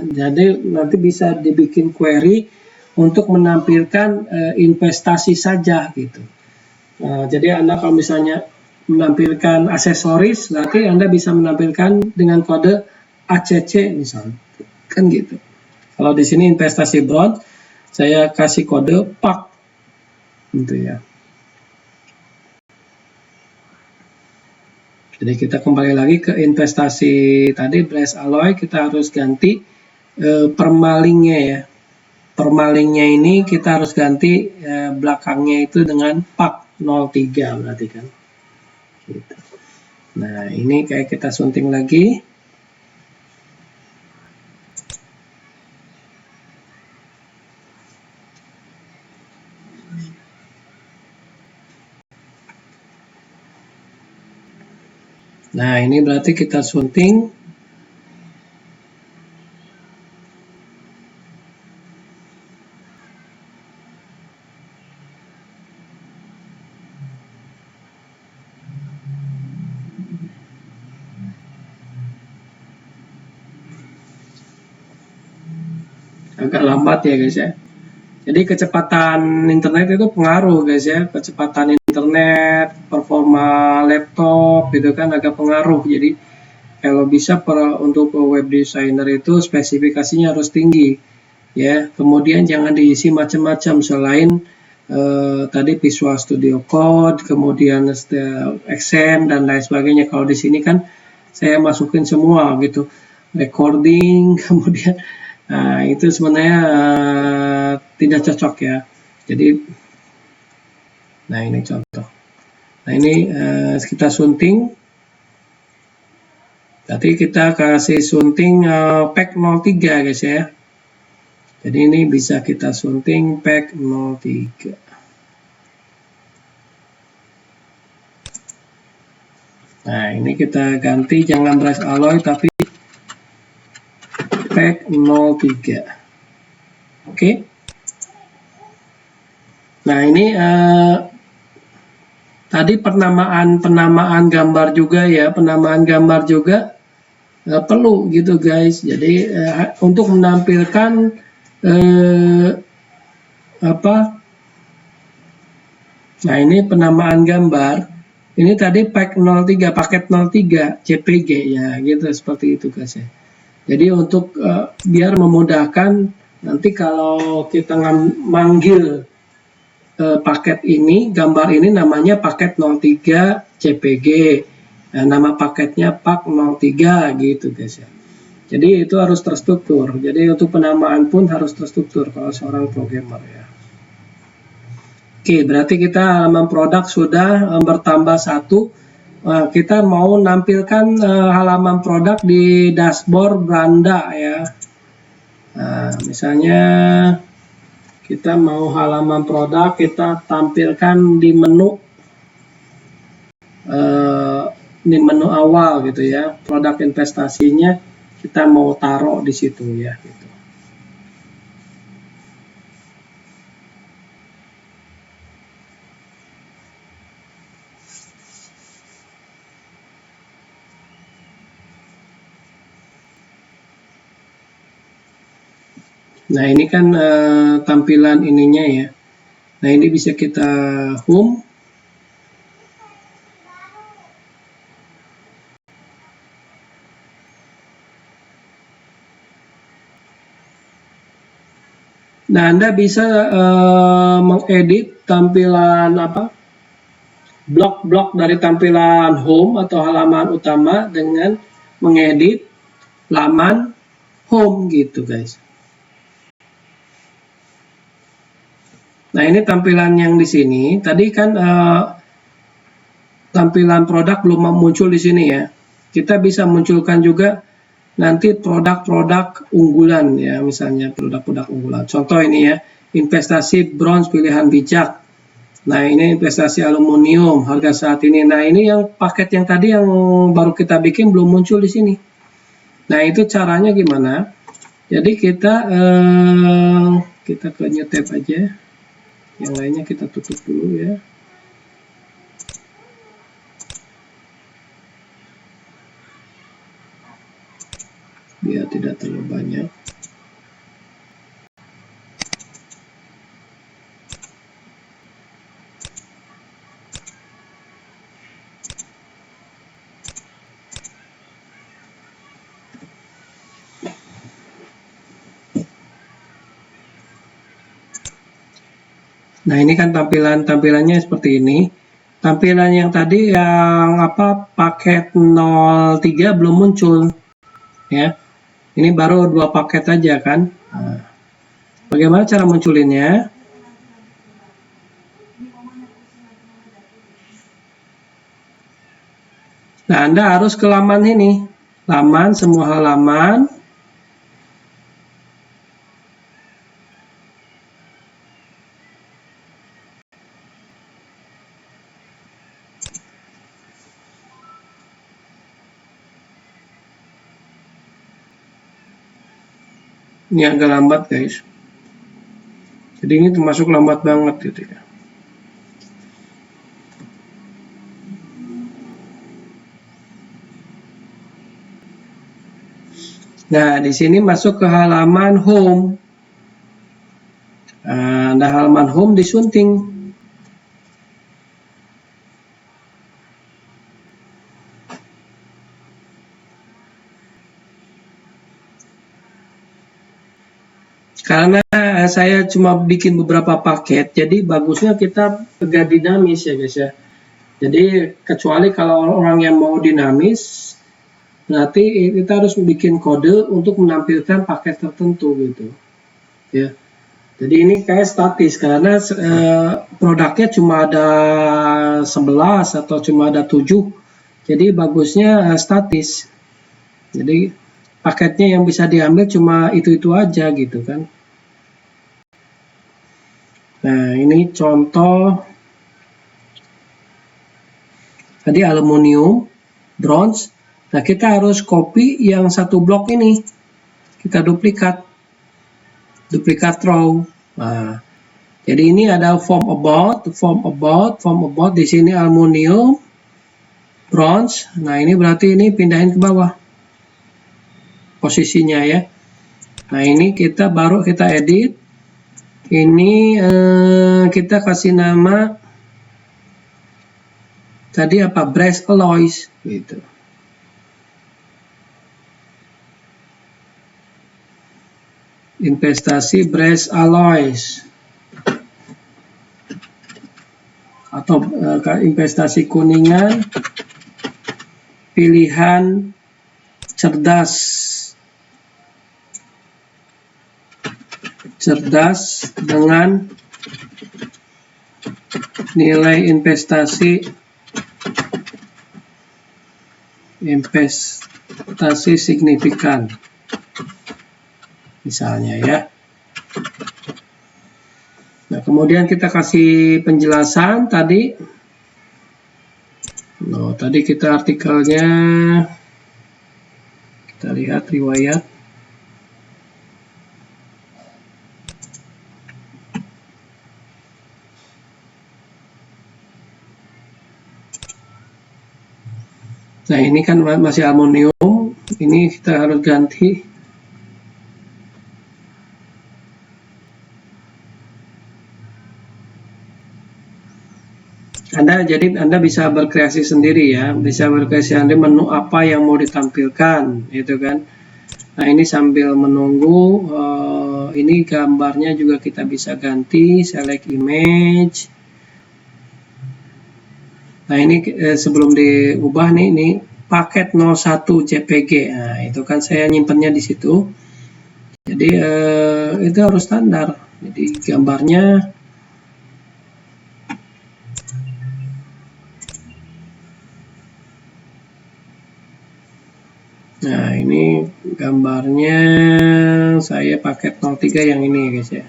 jadi nanti bisa dibikin query untuk menampilkan investasi saja gitu. Jadi Anda kalau misalnya menampilkan aksesoris, berarti Anda bisa menampilkan dengan kode ACC misalnya, kan gitu. Kalau di sini investasi bronze, saya kasih kode PAK, gitu ya. Jadi kita kembali lagi ke investasi tadi brass alloy, kita harus ganti permalingnya ya. Permalingnya ini kita harus ganti belakangnya itu dengan pak 03 berarti kan. Gitu. Nah ini kayak kita sunting lagi. Nah ini berarti kita sunting. Agak lambat ya guys ya. Jadi kecepatan internet itu pengaruh guys ya, kecepatan internet, performa laptop gitu kan agak pengaruh. Jadi kalau bisa untuk web designer itu spesifikasinya harus tinggi ya. Kemudian jangan diisi macam-macam selain tadi Visual Studio Code, kemudian XM dan lain sebagainya. Kalau di sini kan saya masukin semua gitu, recording, kemudian nah, itu sebenarnya tidak cocok ya. Jadi, nah ini contoh. Nah ini kita sunting. Tadi kita kasih sunting pack 03 guys ya. Jadi ini bisa kita sunting pack 03. Nah ini kita ganti jangan brass alloy tapi pack 03. Oke. Nah ini tadi penamaan gambar juga ya, penamaan gambar juga perlu gitu guys. Jadi untuk menampilkan apa? Nah ini penamaan gambar. Ini tadi pack 03, paket 03 JPG ya, gitu seperti itu guys ya. Jadi untuk biar memudahkan nanti kalau kita manggil paket ini, gambar ini namanya paket 03 JPG. Nah, nama paketnya pak 03 gitu guys ya. Jadi itu harus terstruktur. Jadi untuk penamaan pun harus terstruktur kalau seorang programmer ya. Oke, berarti kita halaman produk sudah bertambah satu. Kita mau nampilkan halaman produk di dashboard beranda ya. Nah, misalnya kita mau halaman produk, kita tampilkan di menu awal gitu ya, produk investasinya kita mau taruh di situ ya gitu. Nah ini kan tampilan ininya ya. Nah ini bisa kita home. Nah Anda bisa mengedit tampilan blok-blok dari tampilan home atau halaman utama dengan mengedit laman home gitu guys. Nah ini tampilan yang di sini. Tadi kan tampilan produk belum muncul di sini ya. Kita bisa munculkan juga nanti produk-produk unggulan ya, misalnya produk-produk unggulan. Contoh ini ya, investasi bronze pilihan bijak. Nah ini investasi aluminium harga saat ini. Nah ini yang paket yang tadi yang baru kita bikin belum muncul di sini. Nah itu caranya gimana? Jadi kita ke new tab aja. Yang lainnya kita tutup dulu ya. Biar tidak terlalu banyak. Nah ini kan tampilannya seperti ini. tampilan yang tadi yang apa paket 03 belum muncul ya. Ini baru 2 paket aja kan. Nah, bagaimana cara munculinnya? Nah, Anda harus ke laman ini. Laman, semua halaman. Ini agak lambat guys. Jadi ini termasuk lambat banget gitu ya. Nah, di sini masuk ke halaman home. Nah, halaman home disunting. Karena saya cuma bikin beberapa paket, jadi bagusnya kita agak dinamis ya guys ya. Jadi kecuali kalau orang yang mau dinamis, nanti kita harus bikin kode untuk menampilkan paket tertentu gitu. Ya. Jadi ini kayak statis karena produknya cuma ada 11 atau cuma ada 7. Jadi bagusnya statis. Jadi paketnya yang bisa diambil cuma itu-itu aja gitu kan. Nah, ini contoh tadi aluminium, bronze. Nah, kita harus copy yang satu blok ini. Kita duplikat row. Nah, jadi ini ada form about. Di sini aluminium, bronze. Nah, ini berarti ini pindahin ke bawah posisinya ya. Nah, ini kita edit. Ini kita kasih nama tadi apa, brass alloys gitu. Investasi brass alloys atau investasi kuningan pilihan cerdas dengan nilai investasi signifikan misalnya ya. Nah, kemudian kita kasih penjelasan tadi. Nah, tadi kita artikelnya kita lihat riwayat. Nah, ini kan masih aluminium, ini kita harus ganti. Anda bisa berkreasi sendiri ya, bisa berkreasi sendiri menu apa yang mau ditampilkan, gitu kan. Nah, ini sambil menunggu, ini gambarnya juga kita bisa ganti, select image. Nah, ini sebelum diubah nih, ini paket 01 JPG. Nah, itu kan saya nyimpennya di situ. Jadi itu harus standar. Jadi gambarnya nah, ini gambarnya saya paket 03 yang ini ya guys ya.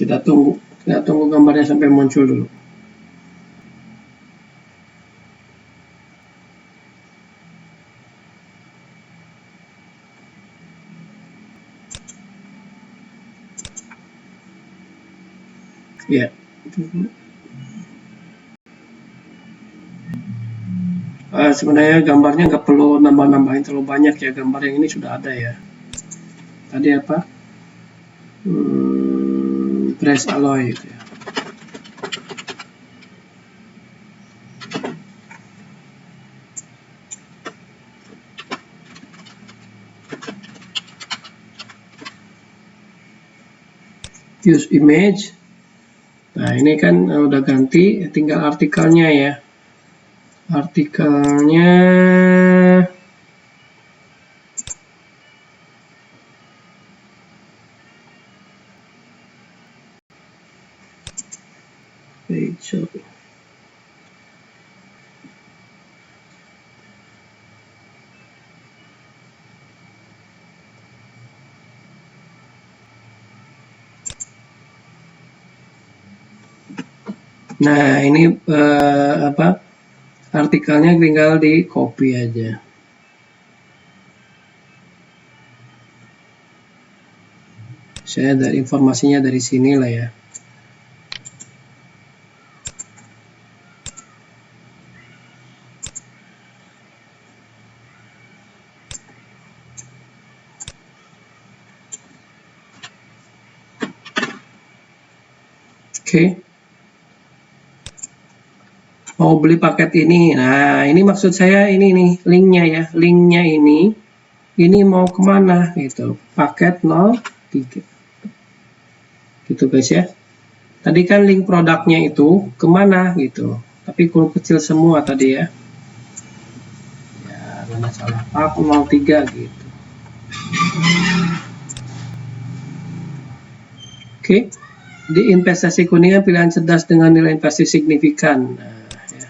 Kita tunggu gambarnya sampai muncul dulu. Ya. Sebenarnya gambarnya nggak perlu nambah-nambahin terlalu banyak ya, gambar yang ini sudah ada ya. Tadi apa? Brass alloy gitu ya. use image. Nah ini kan udah ganti, tinggal artikelnya ya. Artikelnya page. Nah ini artikelnya tinggal di copy aja. Saya dari informasinya dari sini lah ya. Oke. Mau beli paket ini. Nah, ini maksud saya ini nih linknya ya. Linknya ini mau kemana gitu. Paket 03. Gitu guys ya. Tadi kan link produknya itu kemana gitu. Tapi huruf kecil semua tadi ya. Ya, nggak masalah. Pak 03 gitu. Oke. Di investasi kuningan pilihan cerdas dengan nilai investasi signifikan. Nah, ya.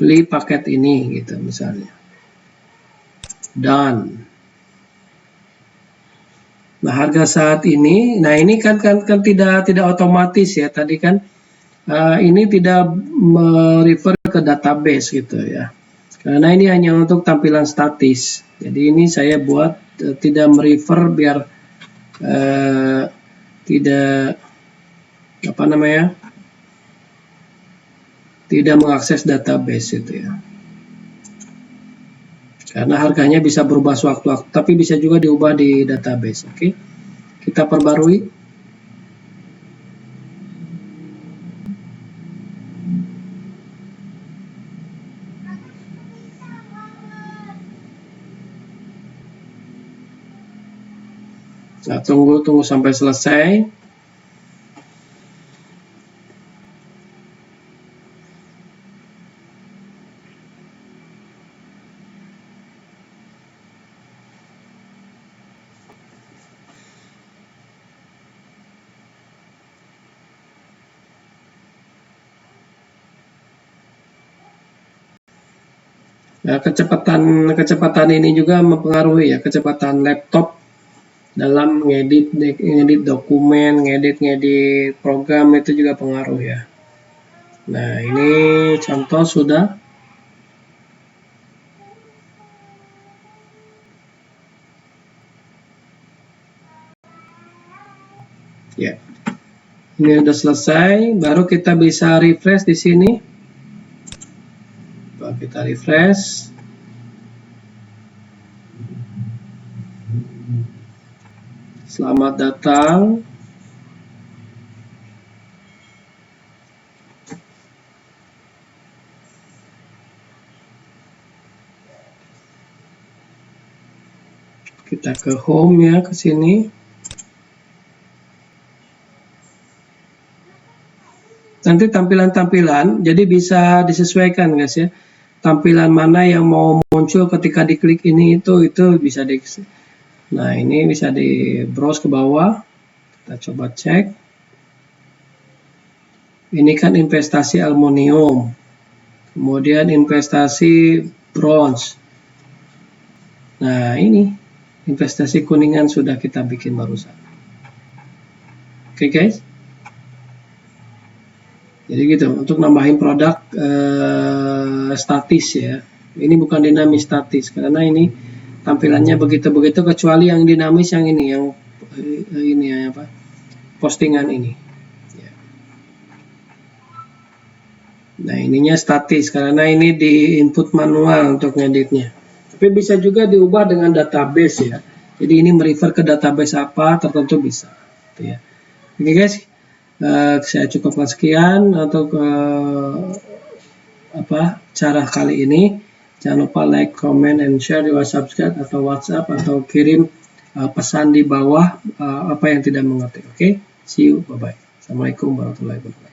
Beli paket ini gitu misalnya. Done. Nah, harga saat ini, nah ini kan tidak otomatis ya. Tadi kan ini tidak merefer ke database gitu ya. Karena ini hanya untuk tampilan statis. Jadi ini saya buat tidak merefer biar tidak apa namanya? Tidak mengakses database itu ya. Karena harganya bisa berubah sewaktu-waktu, tapi bisa juga diubah di database. Oke. Kita perbarui. Nah, tunggu sampai selesai. Nah, kecepatan ini juga mempengaruhi ya, kecepatan laptop dalam ngedit dokumen, ngedit program itu juga pengaruh ya. Nah, ini contoh sudah. Ya. Ini udah selesai, baru kita bisa refresh di sini. Coba kita refresh. Selamat datang. Kita ke home ya, ke sini. Nanti tampilan-tampilan, jadi bisa disesuaikan guys ya. Tampilan mana yang mau muncul ketika diklik ini itu bisa di. Nah ini bisa di browse ke bawah. Kita coba cek. Ini kan investasi aluminium, kemudian investasi bronze. Nah ini investasi kuningan sudah kita bikin barusan. Oke guys. Jadi gitu untuk nambahin produk statis ya. Ini bukan dinamis statis karena ini tampilannya begitu-begitu kecuali yang dinamis yang ini ya apa? Postingan ini. Ya. Nah, ininya statis karena ini di input manual untuk ngeditnya. Tapi bisa juga diubah dengan database ya. Jadi ini merefer ke database apa tertentu bisa. Gitu ya. Oke guys, saya cukupkan sekian untuk cara kali ini. Jangan lupa like, comment, and share di WhatsApp chat atau WhatsApp atau kirim pesan di bawah apa yang tidak mengerti. Oke, see you, bye bye. Assalamualaikum warahmatullahi wabarakatuh.